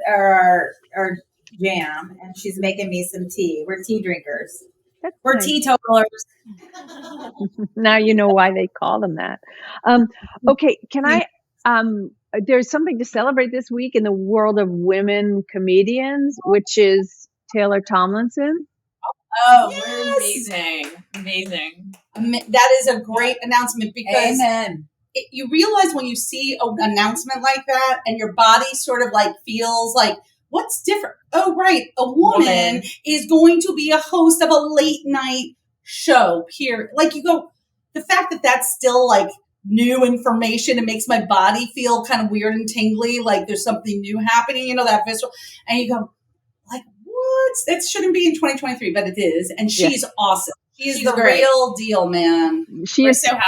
are our jam, and she's making me some tea. We're tea drinkers. We're nice. Teetotalers. Now you know why they call them that. Okay, can I? There's something to celebrate this week in the world of women comedians, which is Taylor Tomlinson. Oh, yes. Amazing. That is a great announcement because you realize when you see an announcement like that and your body sort of like feels like, what's different? Oh, right. A woman is going to be a host of a late night show here. Like you go, the fact that that's still like new information, it makes my body feel kind of weird and tingly. Like there's something new happening, that visceral. And you go like, what? That shouldn't be in 2023, but it is. And she's awesome. She's the great. Real deal, man. We're so happy.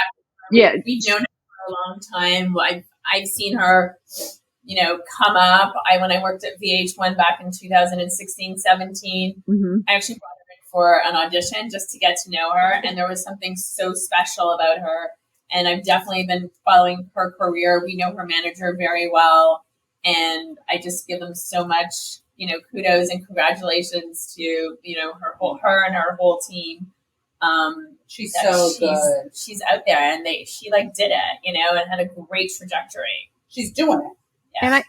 Yeah. We've known her for a long time. I've seen her, come up. When I worked at VH1 back in 2016, 17, I actually brought her in for an audition just to get to know her. And there was something so special about her. And I've definitely been following her career. We know her manager very well. And I just give them so much, kudos and congratulations to, her and her whole team. She's so good. She's out there and she did it, and had a great trajectory. She's doing it. Yeah.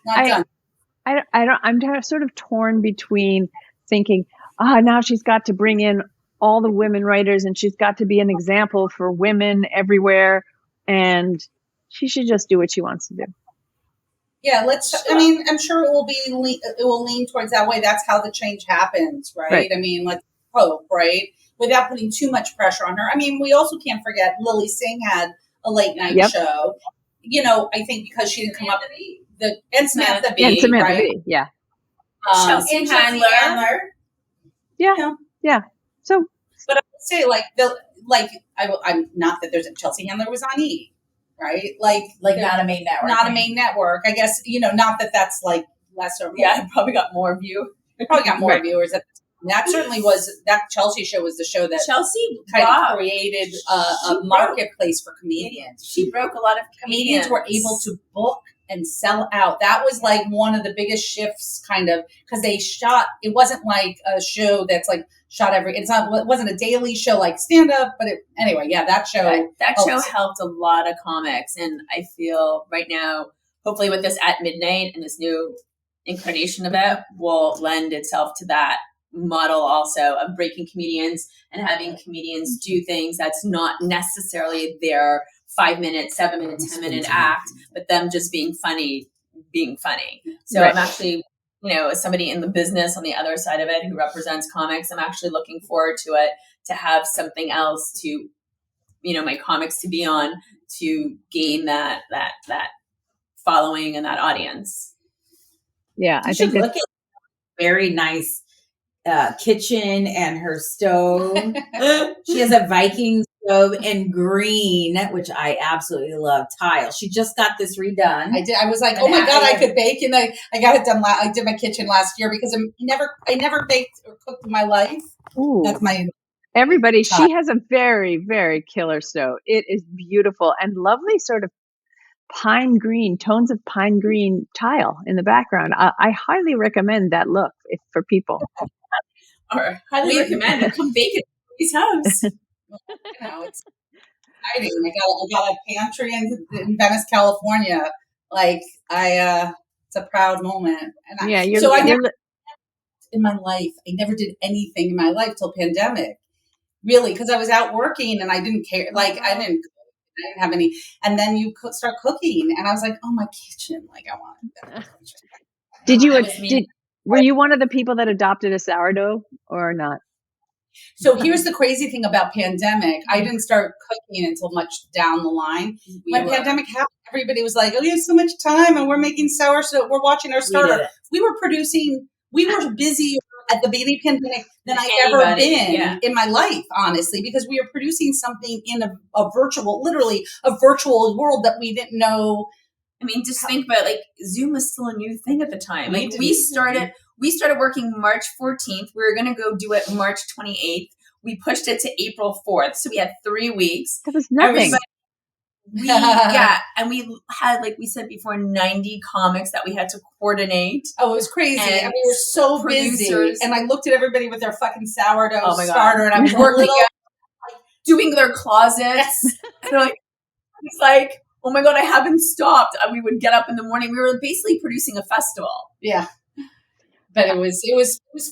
And I'm sort of torn between thinking, now she's got to bring in all the women writers and she's got to be an example for women everywhere. And she should just do what she wants to do. Yeah, I'm sure it will lean towards that way. That's how the change happens, right? I mean, let's hope, right? Without putting too much pressure on her. I mean, we also can't forget Lily Singh had a late night show. I think because she didn't come up and Samantha Bee, Samantha Bee, yeah. Chelsea Handler. Yeah. So, but I would say I'm not that there's Chelsea Handler was on E, right? Like not a main network. Not a main network. I guess, not that that's like lesser. Yeah, it probably got more view. It probably got more viewers. That certainly was, that Chelsea show was the show that Chelsea kind of created a marketplace for comedians. She broke a lot of comedians were able to book and sell out. That was like one of the biggest shifts kind of, because it wasn't like a show that's like shot it wasn't a daily show like stand up, but that show. That show helped a lot of comics. And I feel right now, hopefully with this At Midnight and this new incarnation of it will lend itself to that model also of breaking comedians and having comedians do things that's not necessarily their 5-minute, 7-minute, 10-minute act, but them just being funny. So I'm actually, as somebody in the business on the other side of it who represents comics, I'm actually looking forward to it, to have something else to, my comics to be on, to gain that following and that audience. Yeah, I think look at very nice kitchen and her stove. She has a Viking stove in green, which I absolutely love. Tile. She just got this redone. I did. I was like, oh my God, I could bake. And I got it done. I did my kitchen last year because I never baked or cooked in my life. Ooh. That's my... Everybody, she has a very, very killer stove. It is beautiful and lovely sort of pine green, tones of pine green tile in the background. I highly recommend that look for people. Or highly recommend you come bake at somebody's house. It's exciting. I got a pantry in Venice, California. It's a proud moment. And in my life, I never did anything in my life till pandemic. Really, because I was out working and I didn't care. I didn't have any. And then you start cooking, and I was like, "Oh, my kitchen! I want it." Were you one of the people that adopted a sourdough or not? So here's the crazy thing about pandemic. I didn't start cooking until much down the line. When pandemic happened, everybody was like, "Oh, you have so much time, and we're making sourdough. We're watching our starter." We were busy at the beginning of pandemic than I ever been in my life, honestly, because we were producing something in a virtual world that we didn't know. I mean, just think about Zoom was still a new thing at the time. We started working March 14th. We were going to go do it March 28th. We pushed it to April 4th. So we had 3 weeks. That was nothing. And we had, like we said before, 90 comics that we had to coordinate. Oh, it was crazy. And we were so busy. And I looked at everybody with their fucking sourdough starter, and I was working doing their closets. And it's like, oh my God, I haven't stopped. And we would get up in the morning. We were basically producing a festival. Yeah. But it was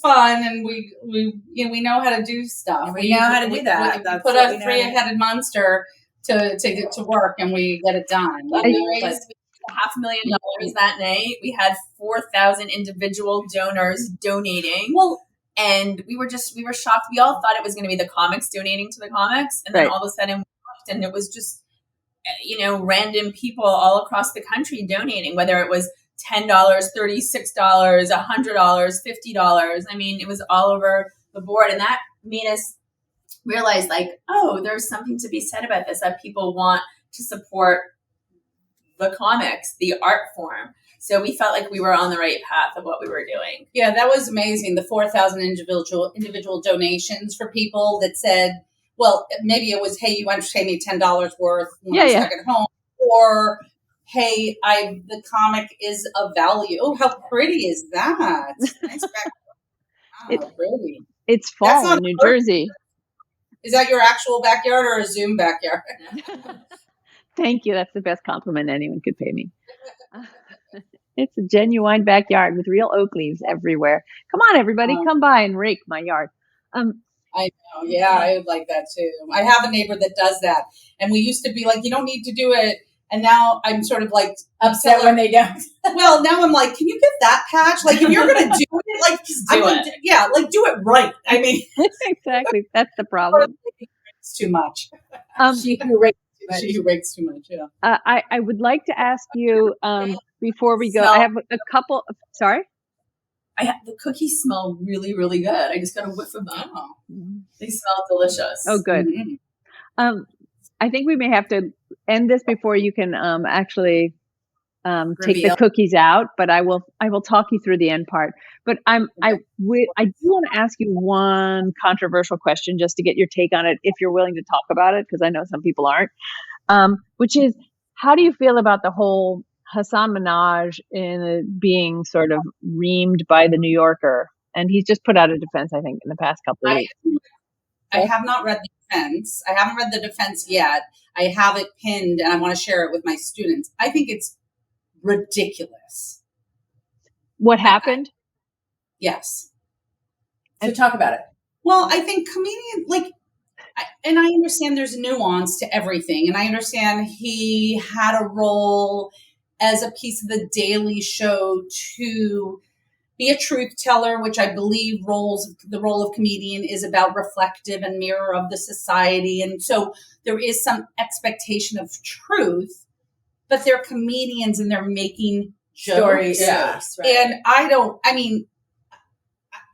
fun, and we know how to do stuff. We know how to do that. We put a three-headed monster to get to work, and we get it done. We raised $500,000 that night. We had 4,000 individual donors donating. Well, and we were shocked. We all thought it was going to be the comics donating to the comics, and then all of a sudden we looked, and it was just random people all across the country donating, whether it was $10, $36, $100, $50. I mean, it was all over the board, and that made us realize, there's something to be said about this, that people want to support the comics, the art form. So we felt like we were on the right path of what we were doing. Yeah, that was amazing. The 4,000 individual donations for people that said, well, maybe it was, hey, you want to pay me $10 worth when I'm stuck at home, or hey, the comic is of value. Oh, how pretty is that? Nice backyard. Pretty. It's fall in New Jersey. Is that your actual backyard or a Zoom backyard? Thank you. That's the best compliment anyone could pay me. It's a genuine backyard with real oak leaves everywhere. Come on, everybody, come by and rake my yard. I know. Yeah, I would like that too. I have a neighbor that does that. And we used to be like, you don't need to do it. And now I'm sort of upset when they don't. Well, now I'm like, can you get that patch? If you're going to do it, do it right. I mean, exactly. That's the problem. It's too much. She who rakes too much. She who rakes too much. Yeah. I would like to ask you before we go. I have a couple. Sorry. The cookies smell really, really good. I just got a whiff of them. Oh. They smell delicious. Oh, good. Mm-hmm. I think we may have to end this before you can actually take the cookies out, but I will talk you through the end part. But I do want to ask you one controversial question just to get your take on it, if you're willing to talk about it, because I know some people aren't. Which is, how do you feel about the whole Hassan Minhaj being sort of reamed by the New Yorker? And he's just put out a defense, I think, in the past couple of weeks. I have not read the defense. I haven't read the defense yet. I have it pinned, and I want to share it with my students. I think it's ridiculous. What happened? Yes. So talk about it. Well, I think comedian, and I understand there's nuance to everything. And I understand he had a role as a piece of the Daily Show to be a truth teller, which I believe the role of comedian is about reflective and mirror of the society. And so there is some expectation of truth, but they're comedians and they're making Stories. jokes. Yeah. Right. And I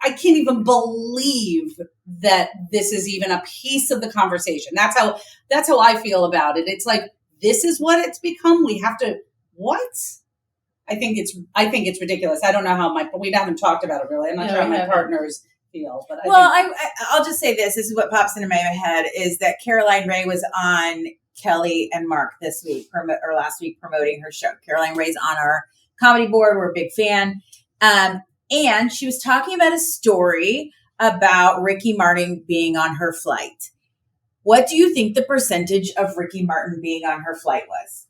can't even believe that this is even a piece of the conversation. That's how I feel about it. It's like, this is what it's become. We have to, what? I think it's ridiculous. I don't know how we haven't talked about it really. I'm not sure how my partners feel, but I'll just say this is what pops into my head is that Caroline Ray was on Kelly and Mark this week or last week promoting her show. Caroline Ray's on our comedy board. We're a big fan. And she was talking about a story about Ricky Martin being on her flight. What do you think the percentage of Ricky Martin being on her flight was?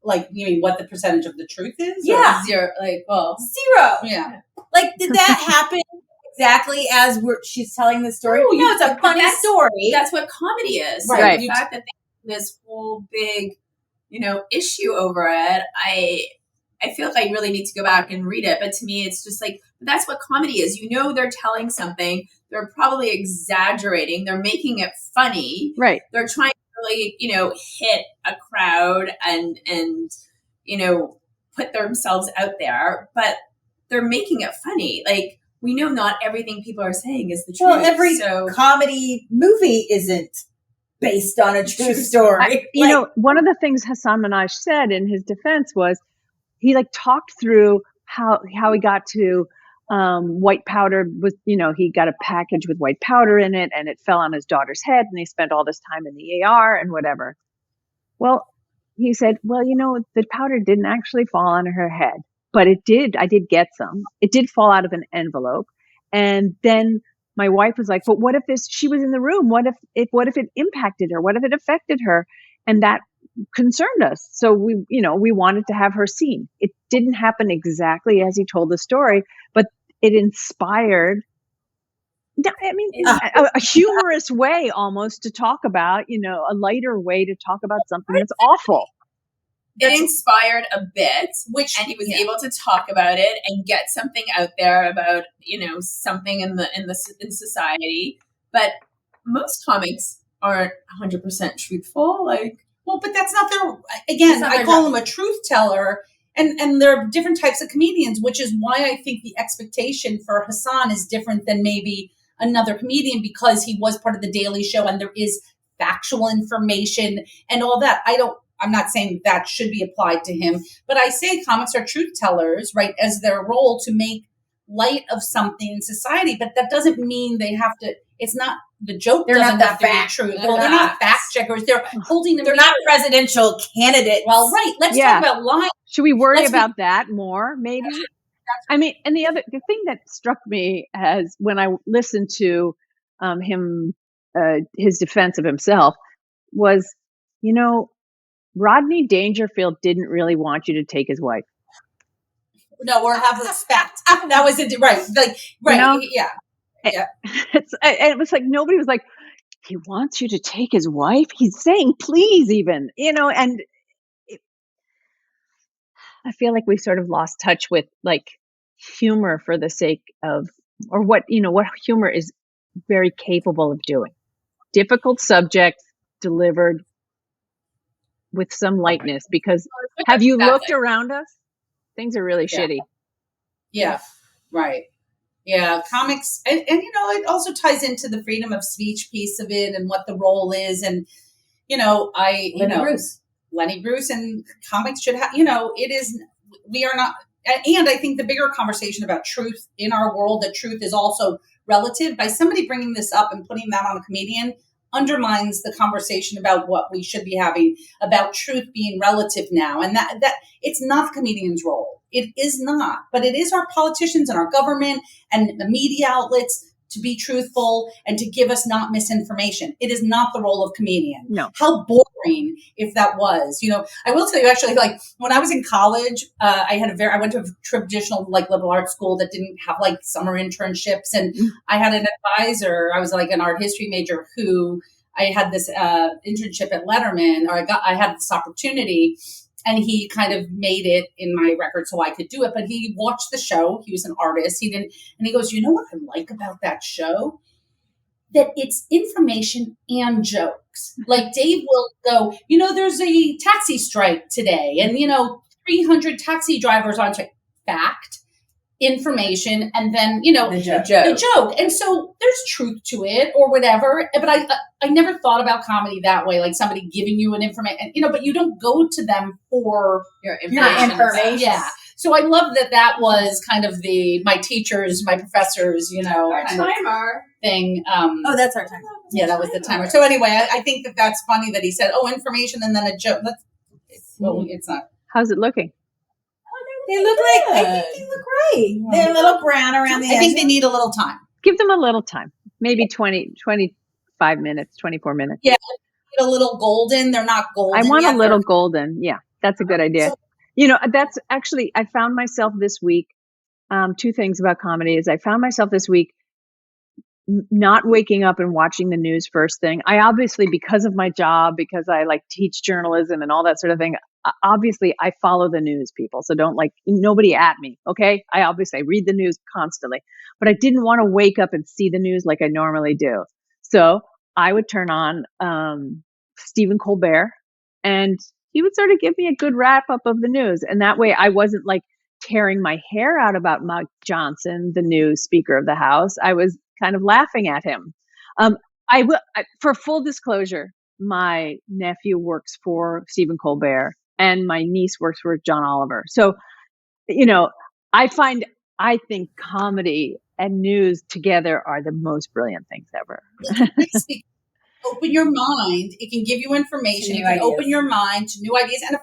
Like, you mean what the percentage of the truth is? Yeah. Zero. Zero. Yeah. Like, did that happen exactly as she's telling the story? Oh, No, it's a funny story. That's what comedy is. Right. The fact that they have this whole big, issue over it, I feel like I really need to go back and read it. But to me, it's just like, that's what comedy is. They're telling something. They're probably exaggerating. They're making it funny. Right. They're trying to really, hit a crowd and put themselves out there. But they're making it funny. Like, we know not everything people are saying is the truth. Well, every comedy movie isn't based on a true story. One of the things Hassan Minaj said in his defense was he talked through how he got to white powder was, he got a package with white powder in it and it fell on his daughter's head and they spent all this time in the AR and whatever. Well, he said, the powder didn't actually fall on her head, but I did get some. It did fall out of an envelope. And then my wife was like, but what if she was in the room? What if it impacted her? What if it affected her? And that concerned us. So we wanted to have her seen. It didn't happen exactly as he told the story, but it inspired, a humorous way almost to talk about, a lighter way to talk about something that's awful. It inspired a bit, and he was able to talk about it and get something out there about, something in society. But most comics aren't 100% truthful. Well, but that's not I call him a truth teller. And there are different types of comedians, which is why I think the expectation for Hassan is different than maybe another comedian, because he was part of the Daily Show and there is factual information and all that. I'm not saying that should be applied to him, but I say comics are truth tellers, right, as their role to make light of something in society. But that doesn't mean they have to, it's not, the joke doesn't have to be true. They're not fact checkers. They're holding them. They're not presidential candidates. Well, right. Let's talk about lying. Should we worry about that more, maybe? And the thing that struck me as when I listened to his defense of himself was, Rodney Dangerfield didn't really want you to take his wife. No, or have respect. That was it. Right. Right. Yeah. Yeah. It was like, nobody was like, he wants you to take his wife. He's saying, please, even, and I feel like we sort of lost touch with humor for the sake of, or what humor is very capable of doing. Difficult subjects delivered with some lightness, because have you looked around us? Things are really shitty. Yeah. Right. Yeah. Comics. And it also ties into the freedom of speech piece of it and what the role is. And, Lenny Bruce and comics should have, we are not, and I think the bigger conversation about truth in our world, that truth is also relative, by somebody bringing this up and putting that on a comedian undermines the conversation about what we should be having about truth being relative now. And that it's not the comedian's role. It is not, but it is our politicians and our government and the media outlets to be truthful and to give us not misinformation. It is not the role of comedian. No. How boring if that was. I will tell you actually, when I was in college, I went to a traditional liberal arts school that didn't have summer internships, and I had an advisor. I was an art history major who I had this internship at Letterman, or I had this opportunity. And he kind of made it in my record so I could do it. But he watched the show. He was an artist. And he goes, you know what I like about that show? that it's information and jokes. Like Dave will go, there's a taxi strike today, and 300 taxi drivers on strike. Fact, information, and then the joke. And so there's truth to it or whatever. But I never thought about comedy that way, like somebody giving you an information, but you don't go to them for your information. Yeah. So I love that was kind of my teachers, my professors, our timer thing. That's our timer. Yeah, that was the timer. So anyway, I think that's funny that he said, information and then a joke. It's not. How's it looking? They look like, I think they look great. They're a little brown around the edges. I think they need a little time. Give them a little time. Maybe 25 minutes, 24 minutes. Yeah, a little golden. They're not golden. I want a little golden. Yeah, that's a good idea. That's actually, I found myself this week, two things about comedy is I found myself this week not waking up and watching the news first thing. I obviously, because of my job, because I teach journalism and all that sort of thing, obviously I follow the news, people. So don't nobody at me. Okay. I read the news constantly, but I didn't want to wake up and see the news like I normally do. So I would turn on, Stephen Colbert, and he would sort of give me a good wrap up of the news. And that way I wasn't tearing my hair out about Mike Johnson, the new Speaker of the House. I was kind of laughing at him. For full disclosure, my nephew works for Stephen Colbert and my niece works for John Oliver. So, I think comedy and news together are the most brilliant things ever. Open your mind. It can give you information. It can open your mind to new ideas and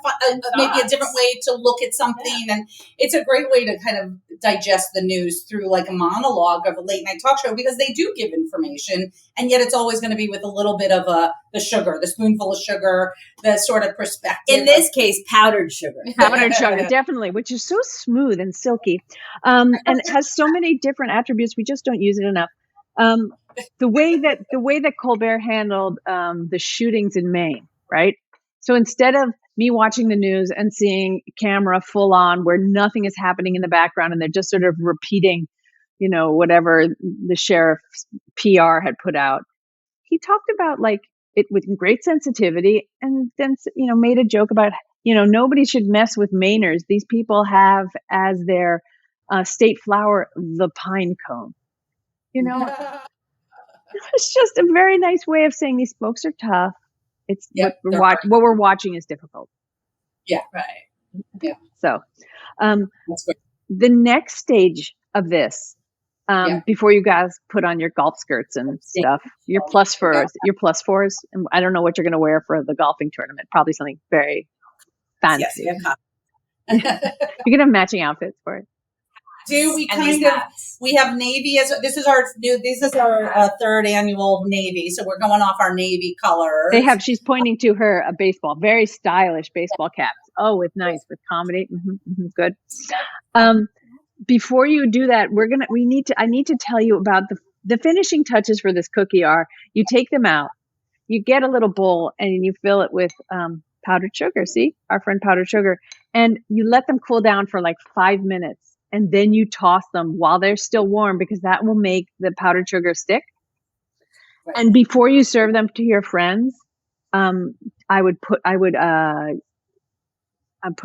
maybe a different way to look at something. Yeah. And it's a great way to kind of digest the news through a monologue of a late night talk show, because they do give information, and yet it's always going to be with a little bit of the sugar, the spoonful of sugar, the sort of perspective. In this case, powdered sugar. Powdered sugar, definitely, which is so smooth and silky, and it has so many different attributes. We just don't use it enough. The way that Colbert handled the shootings in Maine, right? So instead of me watching the news and seeing camera full on where nothing is happening in the background and they're just sort of repeating, whatever the sheriff's PR had put out, he talked about it with great sensitivity, and then made a joke about nobody should mess with Mainers. These people have as their state flower the pine cone. It's just a very nice way of saying these folks are tough. It's what we're watching is difficult. Yeah, right. Yeah. So, the next stage of this, before you guys put on your golf skirts and stuff, your plus fours, and I don't know what you're going to wear for the golfing tournament. Probably something very fancy. Yes, you're going to have matching outfits for it. We have Navy this is our third annual Navy, so we're going off our Navy colors. She's pointing to her a baseball, very stylish baseball caps. Oh, with comedy. Good. Before you do that, I need to tell you about the finishing touches for this cookie are, you take them out, you get a little bowl and you fill it with, powdered sugar. See, our friend powdered sugar, and you let them cool down for 5 minutes. And then you toss them while they're still warm, because that will make the powdered sugar stick. Right. And before you serve them to your friends, I would put a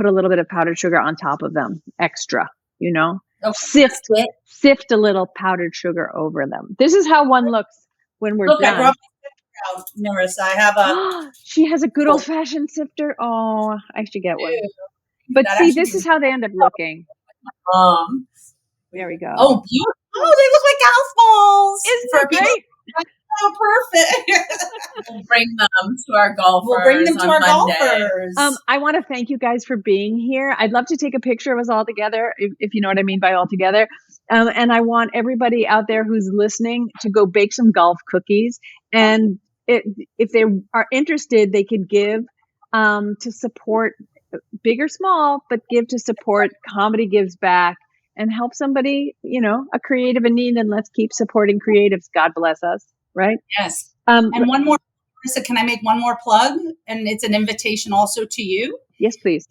little bit of powdered sugar on top of them, extra, Okay. Sift a little powdered sugar over them. This is how one looks when we're done. I Marissa, I have she has a good old fashioned sifter. Oh, I should get one. But see, this is how they end up looking. There we go. Oh, beautiful. Oh, they look like golf balls. Isn't that great? Oh, perfect. We'll bring them to our golfers. We'll bring them to our Monday. golfers. I want to thank you guys for being here. I'd love to take a picture of us all together, if you know what I mean by all together. And I want everybody out there who's listening to go bake some golf cookies. And if they are interested, they could give to support, big or small, but give to support Comedy Gives Back and help somebody, a creative in need, and let's keep supporting creatives. God bless us. Right? Yes. And one more, Marissa, can I make one more plug? And it's an invitation also to you. Yes, please.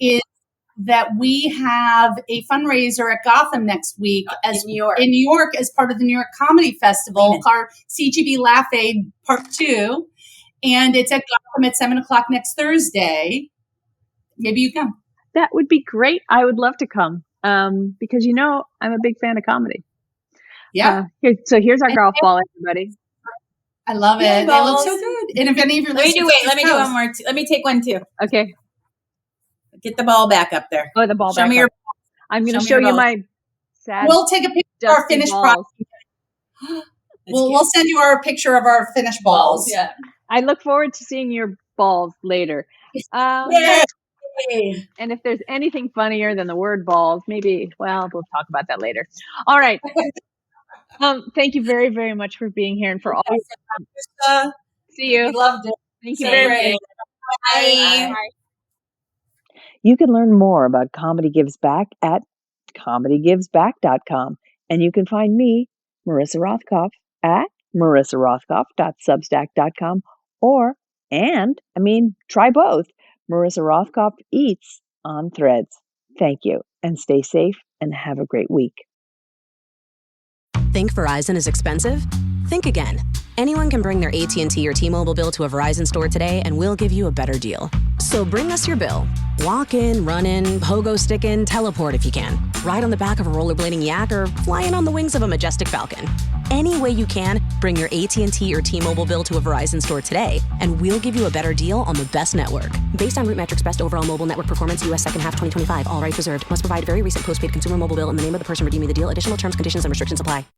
that we have a fundraiser at Gotham next week in New York as part of the New York Comedy Festival, our CGB Laugh Aid Part 2. And it's at Gotham at 7:00 next Thursday. Maybe you come. That would be great. I would love to come because, I'm a big fan of comedy. Yeah. Here's our golf ball, everybody. I love it. It looks so good. And if any of your Let me do one post. more. Let me take one too. Okay. Get the ball back up there. Oh, the ball Show back me up. your. I'm going to show show me you your my sad. We'll take a picture of our finished balls. product. We'll send you our picture of our finished balls. Yeah. I look forward to seeing your balls later. Yay. And if there's anything funnier than the word balls, maybe, we'll talk about that later. All right. Thank you very, very much for being here and for all. See you. We loved it. Thank you very much. Bye. You can learn more about Comedy Gives Back at comedygivesback.com. And you can find me, Marissa Rothkopf, at marissarothkopf.substack.com try both. Marissa Rothkopf Eats on Threads. Thank you, and stay safe, and have a great week. Think Verizon is expensive? Think again. Anyone can bring their AT&T or T-Mobile bill to a Verizon store today, and we'll give you a better deal. So bring us your bill. Walk in, run in, pogo stick in, teleport if you can. Ride on the back of a rollerblading yak or fly in on the wings of a majestic falcon. Any way you can, bring your AT&T or T-Mobile bill to a Verizon store today, and we'll give you a better deal on the best network. Based on Root Metrics Best Overall Mobile Network Performance, U.S. Second Half 2025. All rights reserved. Must provide very recent postpaid consumer mobile bill in the name of the person redeeming the deal. Additional terms, conditions, and restrictions apply.